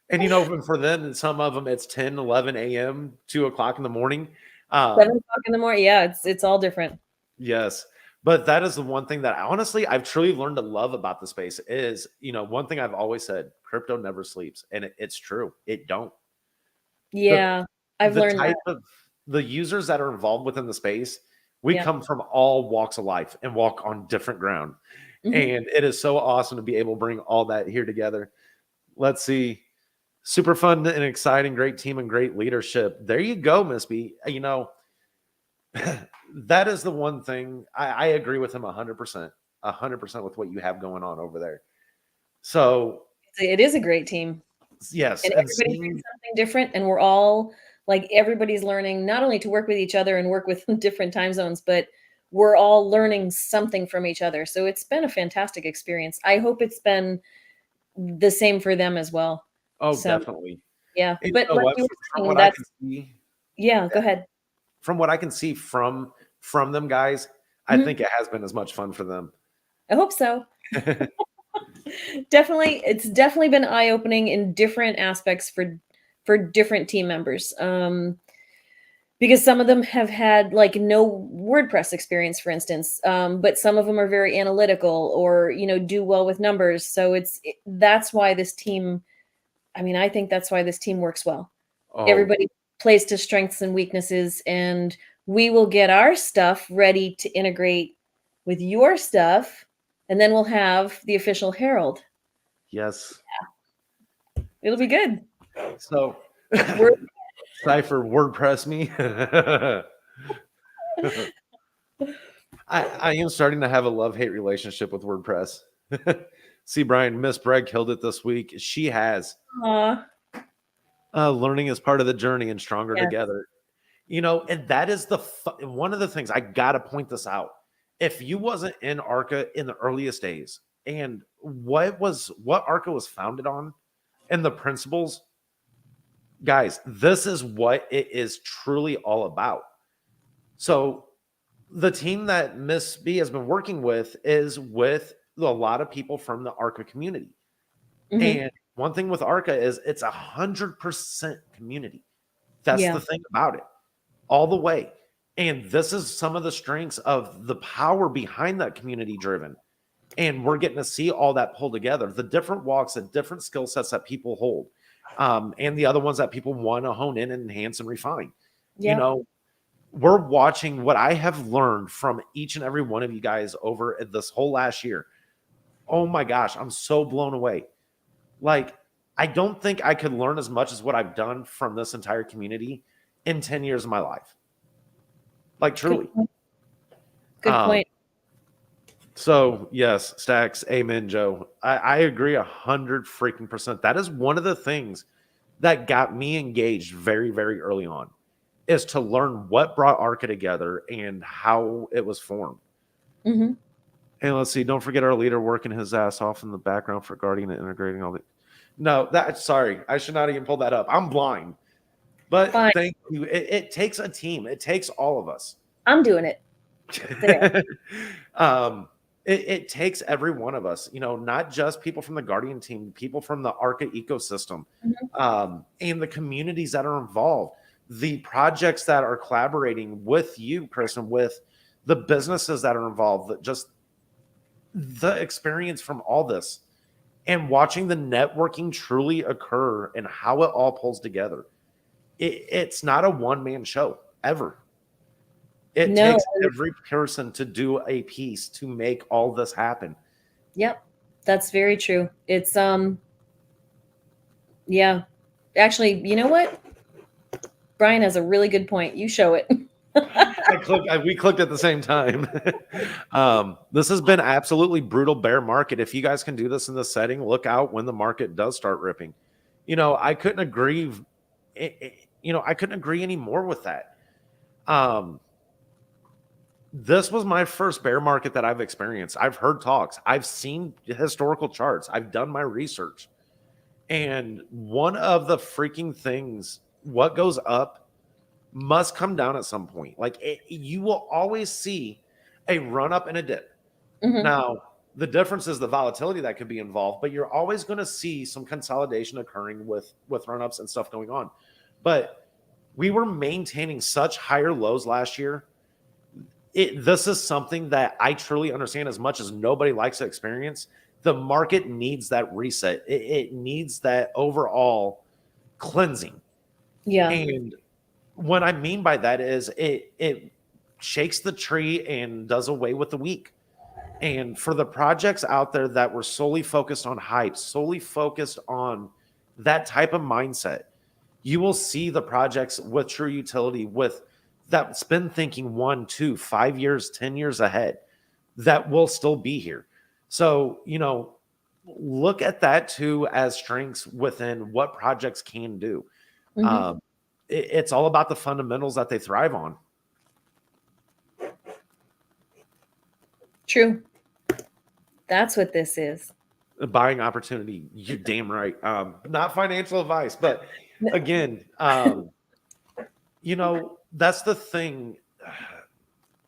And for them, some of them it's 10, 11 a.m., 2 o'clock in the morning. 7 o'clock in the morning. Yeah, it's all different. Yes. But that is the one thing that honestly I've truly learned to love about the space is, one thing I've always said, crypto never sleeps. And it's true. It don't. The Yeah, I've the learned that. type of the users that are involved within the space, we Yeah. come from all walks of life and walk on different ground. Mhm. And it is so awesome to be able to bring all that here together. Let's see. Super fun and exciting, great team and great leadership. There you go, Miss B. That is the one thing I agree with him 100%, 100% with what you have going on over there. So It is a great team. yes, And and everybody brings seeing something different, and we're all like everybody's learning not only to work with each other and work with different time zones, but we're all learning something from each other. So it's been a fantastic experience. I hope it's been the same for them as well. oh, So definitely. yeah, And you but know like what? you From were saying, what I that's can see, yeah. Go ahead. from what I can see from them guys, I Mhm. think it has been as much fun for them. I hope so. Definitely, it's definitely been eye opening in different aspects for different team members. Because some of them have had like no WordPress experience, for instance, but some of them are very analytical or do well with numbers. So that's why this team. I mean, I think that's why this team works well. Oh, Everybody plays to strengths and weaknesses, and we will get our stuff ready to integrate with your stuff, and then we'll have the official Herald. yes. It'll be good. So We're Cypher WordPress me. I am starting to have a love-hate relationship with WordPress. See, Brian, Miss Bragg killed it this week. She has. aw, Learning is part of the journey and stronger yes. together. And that is one of the things I got to point this out. If you wasn't in Arca in the earliest days and what Arca was founded on and the principles, guys, this is what it is truly all about. So the team that Miss B has been working with is with a lot of people from the Arca community. Mhm. And one thing with Arca is it's 100% community. That's the Yeah. thing about it, all the way. And this is some of the strengths of the power behind that community driven. And we're getting to see all that pulled together, the different walks, the different skill sets that people hold, and the other ones that people want to hone in and enhance and refine. You Yeah. know, we're watching what I have learned from each and every one of you guys over this whole last year. Oh my gosh, I'm so blown away. Like, I don't think I could learn as much as what I've done from this entire community in 10 years of my life. Like, Good truly. point. Good Um, point. so yes, Stacks, amen, Joe. I agree 100% That is one of the things that got me engaged very, very early on is to learn what brought Arca together and how it was formed. Mhm. And let's see, don't forget our leader working his ass off in the background for guarding and integrating all the. No, sorry, I should not even pull that up. I'm blind. But Fine. thank you. It takes a team. It takes all of us. I'm doing it. There. It takes every one of us, not just people from the Guardian team, people from the Arca ecosystem, Mhm. and the communities that are involved, the projects that are collaborating with you, Chris, and with the businesses that are involved, just the experience from all this and watching the networking truly occur and how it all pulls together. It's not a one-man show ever. It No. takes every person to do a piece to make all this happen. Yep. That's very true. It's yeah. Actually, you know what? Brian has a really good point. You show it. We clicked at the same time. This has been absolutely brutal bear market. If you guys can do this in this setting, look out when the market does start ripping. I couldn't agree. I couldn't agree any more with that. This was my first bear market that I've experienced. I've heard talks. I've seen historical charts. I've done my research. And one of the freaking things, what goes up must come down at some point. Like you will always see a run up and a dip. Mhm. Now, the difference is the volatility that could be involved, but you're always going to see some consolidation occurring with run ups and stuff going on. But we were maintaining such higher lows last year. This is something that I truly understand. As much as nobody likes to experience, the market needs that reset. It needs that overall cleansing. Yeah. And what I mean by that is it shakes the tree and does away with the weak. And for the projects out there that were solely focused on hype, solely focused on that type of mindset, you will see the projects with true utility, with that's been thinking 1, 2, 5 years, 10 years ahead, that will still be here. So, look at that too as strengths within what projects can do. Mhm. It's all about the fundamentals that they thrive on. True. That's what this is. A buying opportunity. You're damn right. Not financial advice, but again, that's the thing.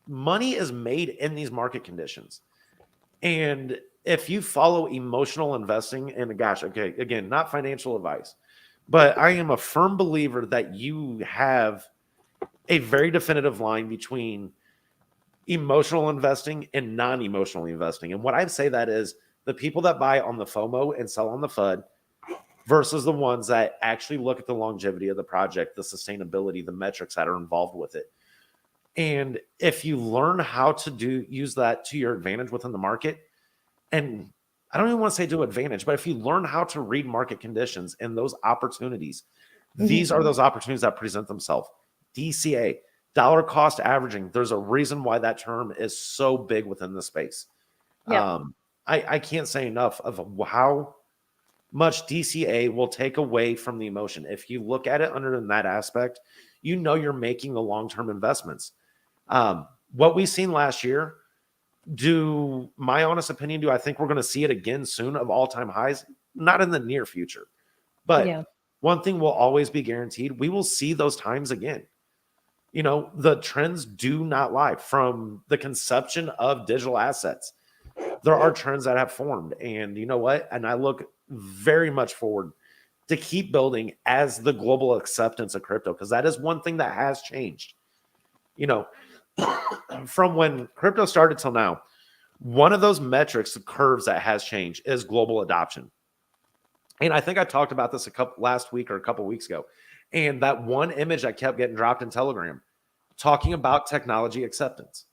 Money is made in these market conditions. And if you follow emotional investing, and gosh, okay, again, not financial advice, but I am a firm believer that you have a very definitive line between emotional investing and non-emotional investing. And what I say that is the people that buy on the FOMO and sell on the FUD versus the ones that actually look at the longevity of the project, the sustainability, the metrics that are involved with it. And if you learn how to use that to your advantage within the market, and I don't even want to say to advantage, but if you learn how to read market conditions and those opportunities, these are those opportunities that present themselves. DCA, dollar cost averaging. There's a reason why that term is so big within the space. Yeah. I can't say enough of how much DCA will take away from the emotion. If you look at it under that aspect, you're making the long-term investments. What we've seen last year, my honest opinion, do I think we're going to see it again soon of all-time highs? Not in the near future. But Yeah. one thing will always be guaranteed. We will see those times again. The trends do not lie. From the conception of digital assets, there are trends that have formed. And you know what? And I look very much forward to keep building as the global acceptance of crypto, because that is one thing that has changed. From when crypto started till now, one of those metrics, the curves that has changed, is global adoption. And I think I talked about this last week or a couple weeks ago. And that one image that kept getting dropped in Telegram talking about technology acceptance.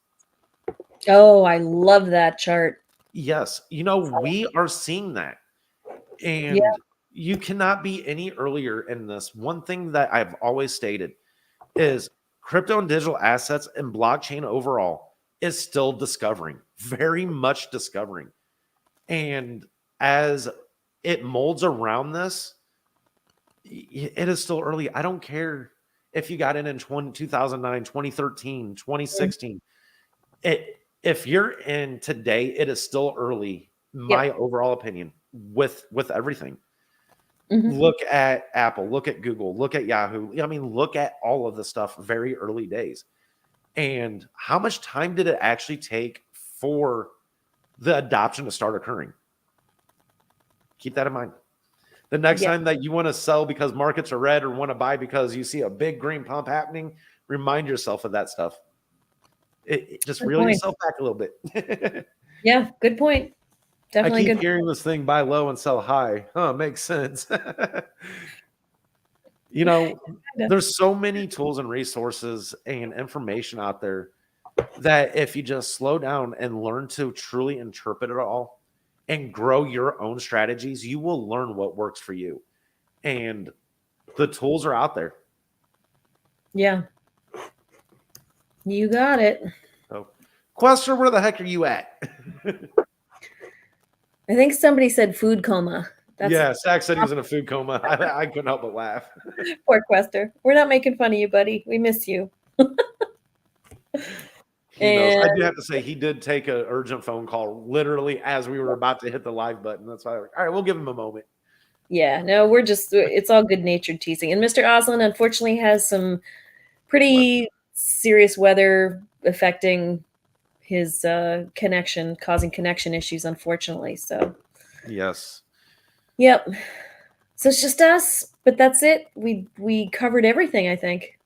Oh, I love that chart. Yes. We are seeing that. And you cannot be any earlier in this. One thing that I've always stated is crypto and digital assets and blockchain overall is still discovering, very much discovering. And as it molds around this, it is still early. I don't care if you got in 2009, 2013, 2016. If you're in today, it is still early, my overall opinion, with everything. Mhm. Look at Apple, look at Google, look at Yahoo. I mean, look at all of the stuff very early days. And how much time did it actually take for the adoption to start occurring? Keep that in mind. The next Yeah. time that you want to sell because markets are red or want to buy because you see a big green pump happening, remind yourself of that stuff. Just Good reel point. yourself back a little bit. Yeah, good point. I Definitely keep good. hearing this thing buy low and sell high. Huh, makes sense. You know, Kinda. there's so many tools and resources and information out there that if you just slow down and learn to truly interpret it all and grow your own strategies, you will learn what works for you. And the tools are out there. Yeah. You got it. So, Quester, where the heck are you at? I think somebody said food coma. That's Yeah, Zach said he was in a food coma. I couldn't help but laugh. poor Quester. We're not making fun of you, buddy. We miss you. He knows. I And do have to say, he did take an urgent phone call literally as we were about to hit the live button. That's why, all right, we'll give him a moment. yeah, no, it's all good natured teasing. And Mr. Oslin unfortunately has some pretty serious weather affecting his connection, causing connection issues, unfortunately. So, Yes. yep. So it's just us, but that's it. We covered everything, I think.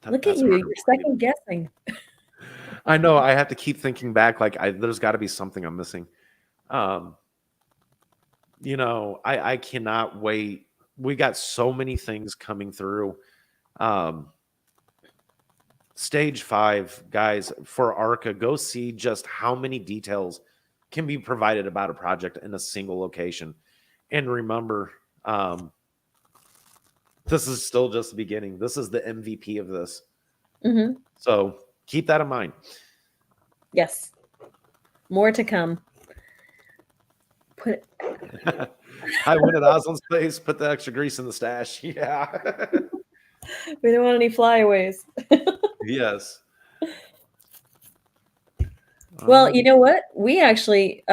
Look at That's you. hard You're to believe. second guessing. I know. I have to keep thinking back. Like, there's got to be something I'm missing. I cannot wait. We got so many things coming through. Stage 5, guys, for Arca, go see just how many details can be provided about a project in a single location. And remember, this is still just the beginning. This is the MVP of this. Mm-hmm. So keep that in mind. Yes. More to come. Put I went at Oslin's place, put the extra grease in the stash. Yeah. We don't want any flyaways. Yes. Well, you know what? We actually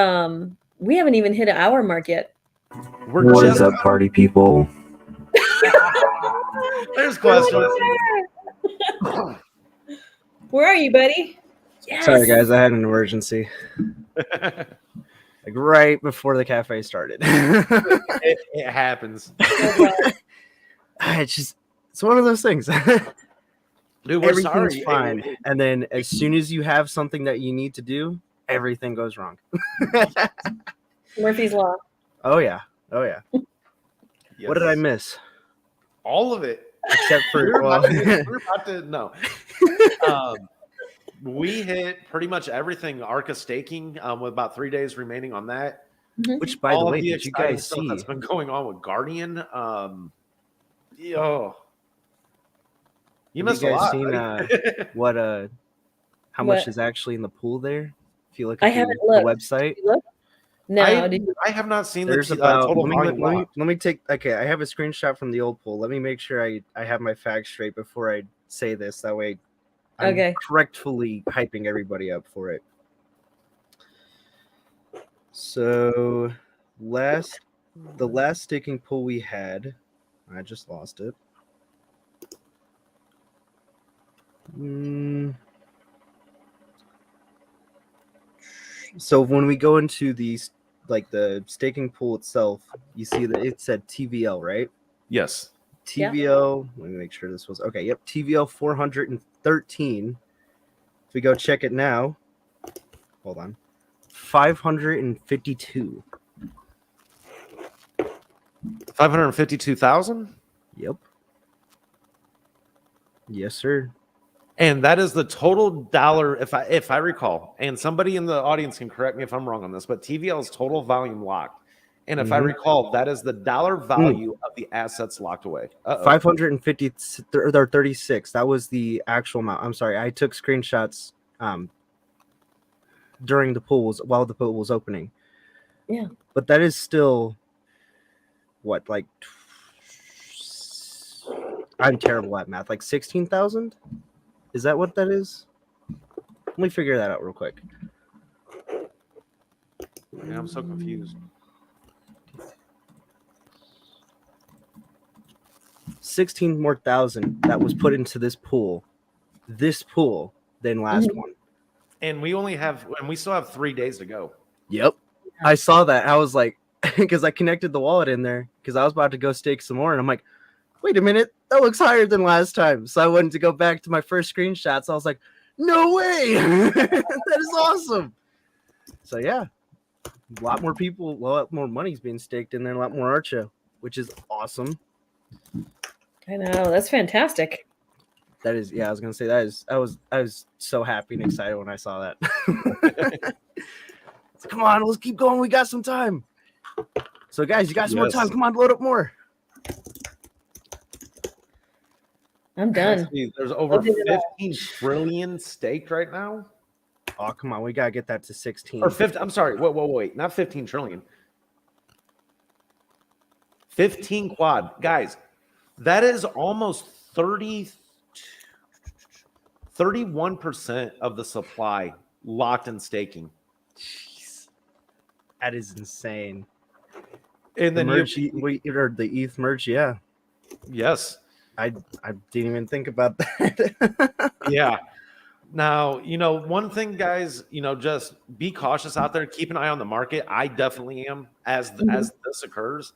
we haven't even hit an hour mark yet. What is up, party people? There's questions. Where are you, buddy? Yes. Sorry, guys, I had an emergency. Like right before the cafe started. It happens. It's one of those things. Dude, we're Everything's sorry. fine. And then as soon as you have something that you need to do, everything goes wrong. Murphy's Law. Oh yeah. Yes. What did I miss? All of it. Except for We're about to no. We hit pretty much everything Arca staking with about 3 days remaining on that. Mm-hmm. Which, by the All way, of the did you exciting guys stuff see? that's been going on with Guardian? You missed a lot. Seen buddy. how What? much is actually in the pool there? If you look I at haven't the looked. website. Did you look? No, I have not seen There's the about total let volume. me take okay, I have a screenshot from the old poll. Let me make sure I have my facts straight before I say this. That way I'm Okay. correctfully hyping everybody up for it. So the last staking pool we had, I just lost it. So when we go into these the staking pool itself, you see that it said TVL, right? Yes. TVL, let me make sure this was okay. Yep, TVL 413. If we go check it now, hold on, 552. 552,000? Yep. Yes, sir. And that is the total dollar, if I recall, and somebody in the audience can correct me if I'm wrong on this, but TVL's total volume locked. And if I recall, that is the dollar value of the assets locked away. 550 or 36. That was the actual amount. I'm sorry, I took screenshots during the pools while the pool was opening. Yeah. But that is still what, like, I'm terrible at math. Like 16,000? Is that what that is? Let me figure that out real quick. Yeah, I'm so confused. 16 more thousand that was put into this pool than last Mhm. one. And we still have 3 days to go. Yep. I saw that. I was like, because I connected the wallet in there because I was about to go stake some more. And I'm like, wait a minute, that looks higher than last time. So I went to go back to my first screenshots. I was like, no way. That is awesome. So yeah, a lot more people, a lot more money's being staked in there, a lot more Archa, which is awesome. I know, that's fantastic. That is, yeah, I was gonna say that is. I was so happy and excited when I saw that. Come on, let's keep going. We got some time. So guys, you got some more time. Come on, load up more. I'm done. There's over 15 trillion staked right now. Oh, come on, we gotta get that to 16. Or 50. I'm sorry. Wait. Not 15 trillion. 15 quad. Guys, that is almost 31% of the supply locked in staking. Jeez. That is insane. And The then merge, or the ETH merge, yeah. Yes. I didn't even think about that. Yeah. Now, one thing, guys, just be cautious out there. Keep an eye on the market. I definitely am as this occurs.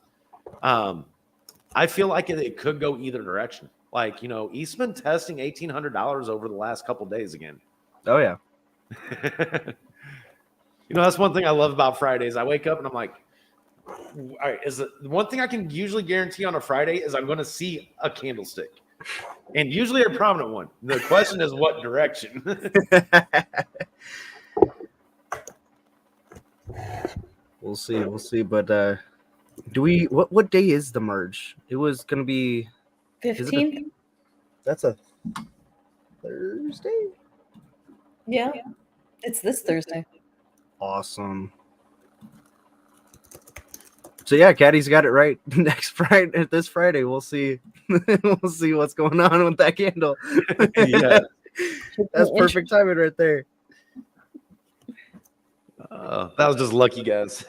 I feel like it could go either direction. Like, ETH's been testing $1,800 over the last couple days again. Oh yeah. That's one thing I love about Fridays. I wake up and I'm like, all right, the one thing I can usually guarantee on a Friday is I'm going to see a candlestick, and usually a prominent one. The question is what direction. We'll see. But do we? What day is the merge? It was going to be 15th. That's a Thursday. Yeah, it's this Thursday. Awesome. So yeah, Caddy's got it right. This Friday, we'll see. We'll see what's going on with that candle. Yeah, that's perfect timing right there. That was just lucky, guys.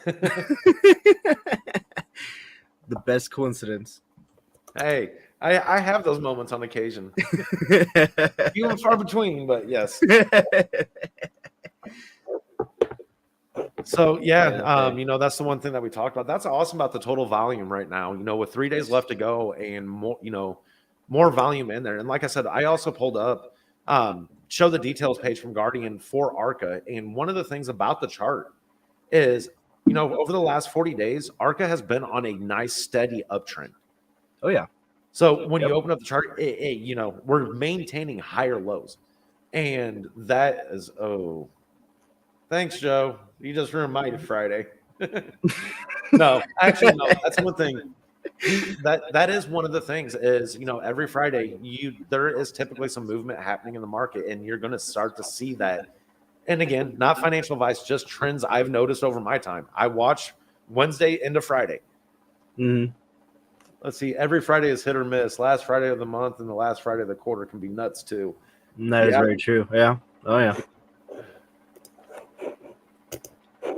The best coincidence. Hey, I have those moments on occasion. Few and far between, but yes. So yeah, that's the one thing that we talked about. That's awesome about the total volume right now. With 3 days left to go and more volume in there. And like I said, I also pulled up show the details page from Guardian for Arca. And one of the things about the chart is, over the last 40 days, Arca has been on a nice steady uptrend. Oh yeah. So when you open up the chart, we're maintaining higher lows, and that is thanks, Joe. You just ruined my Friday. No, actually, no. That's one thing. That is one of the things is, every Friday there is typically some movement happening in the market, and you're going to start to see that. And again, not financial advice, just trends I've noticed over my time. I watch Wednesday into Friday. Mm-hmm. Let's see. Every Friday is hit or miss. Last Friday of the month and the last Friday of the quarter can be nuts too. That is very true. Yeah. Oh yeah.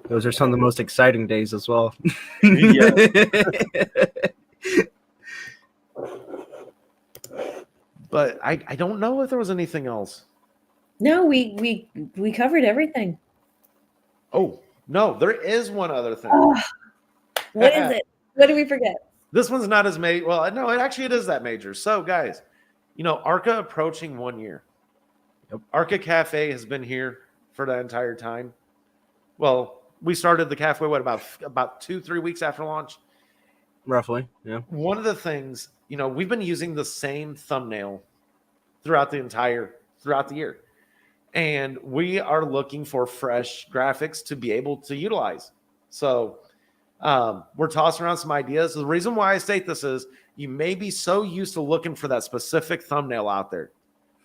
Those are some of the most exciting days as well. Yeah. But I don't know if there was anything else. No, we covered everything. Oh, no, there is one other thing. What is it? What did we forget? This one's not as major. Well, no, it is that major. So, guys, Arca approaching 1 year. Yep. Archa Cafe has been here for the entire time. Well, we started the cafe, about 2-3 weeks after launch? Roughly, yeah. One of the things, we've been using the same thumbnail throughout the year. And we are looking for fresh graphics to be able to utilize. So we're tossing around some ideas. The reason why I state this is you may be so used to looking for that specific thumbnail out there.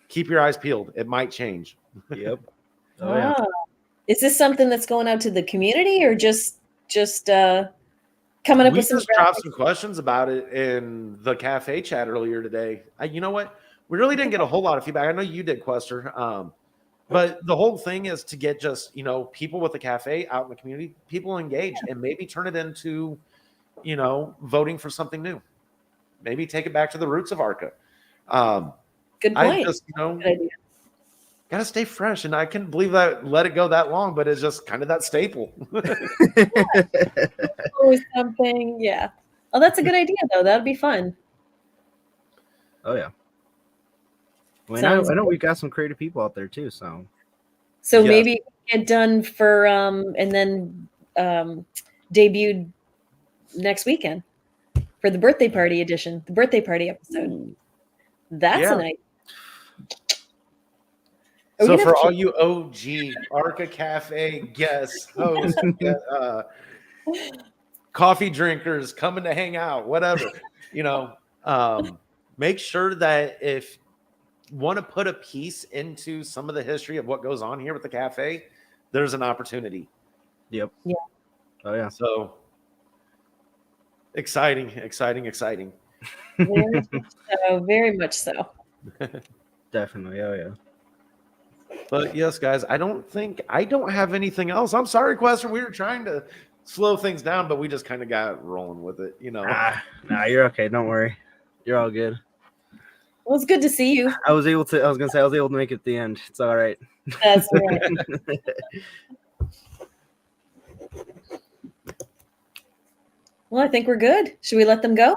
Keep your eyes peeled. It might change. Yep. Oh, yeah. Is this something that's going out to the community or just coming up with some? We just dropped some questions about it in the cafe chat earlier today. You know what? We really didn't get a whole lot of feedback. I know you did, Quester. But the whole thing is to get just, people with the cafe out in the community, people engaged, and maybe turn it into, voting for something new. maybe take it back to the roots of Arca. Good I point. just, Good idea. gotta stay fresh, and I couldn't believe that let it go that long, but it's just kind of that staple. Always something. Yeah. Oh, that's a good idea, though. That'd be fun. Oh yeah. I mean, Sounds I know we got some creative people out there too. So So Yes. maybe get done for and then debuted next weekend for the birthday party edition, the birthday party episode. That's Yeah. a night. Are we So gonna for have all you OG Arca Cafe guests, hosts, coffee drinkers coming to hang out, whatever, make sure that if you want to put a piece into some of the history of what goes on here with the cafe, there's an opportunity. yep. Yeah. Oh yeah. So exciting. very much so. Definitely. Oh yeah. But yes, guys, I don't have anything else. I'm sorry, Quester. We were trying to slow things down, but we just kind of got rolling with it, Nah, you're okay. Don't worry. You're all good. Well, it's good to see you. I was able to make it at the end. It's all right. That's right. Well, I think we're good. Should we let them go?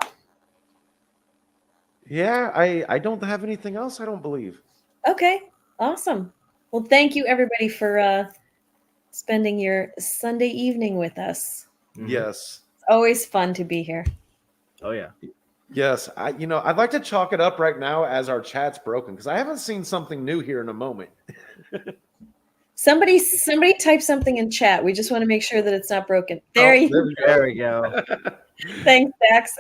Yeah, I don't have anything else, I don't believe. Okay. Awesome. Well, thank you everybody for spending your Sunday evening with us. Mhm. Yes. It's always fun to be here. Oh yeah. Yes. I'd like to chalk it up right now as our chat's broken because I haven't seen something new here in a moment. Somebody type something in chat. We just want to make sure that it's not broken. There you go. There we go. Thanks, Dax.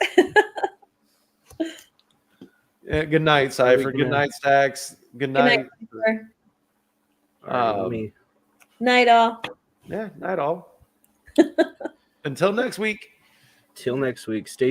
Yeah, good night, Cypher. Good night, Stax. Good night. Cypher. All right, let me- Night all. Yeah, night all. Until next week. Till next week. Stay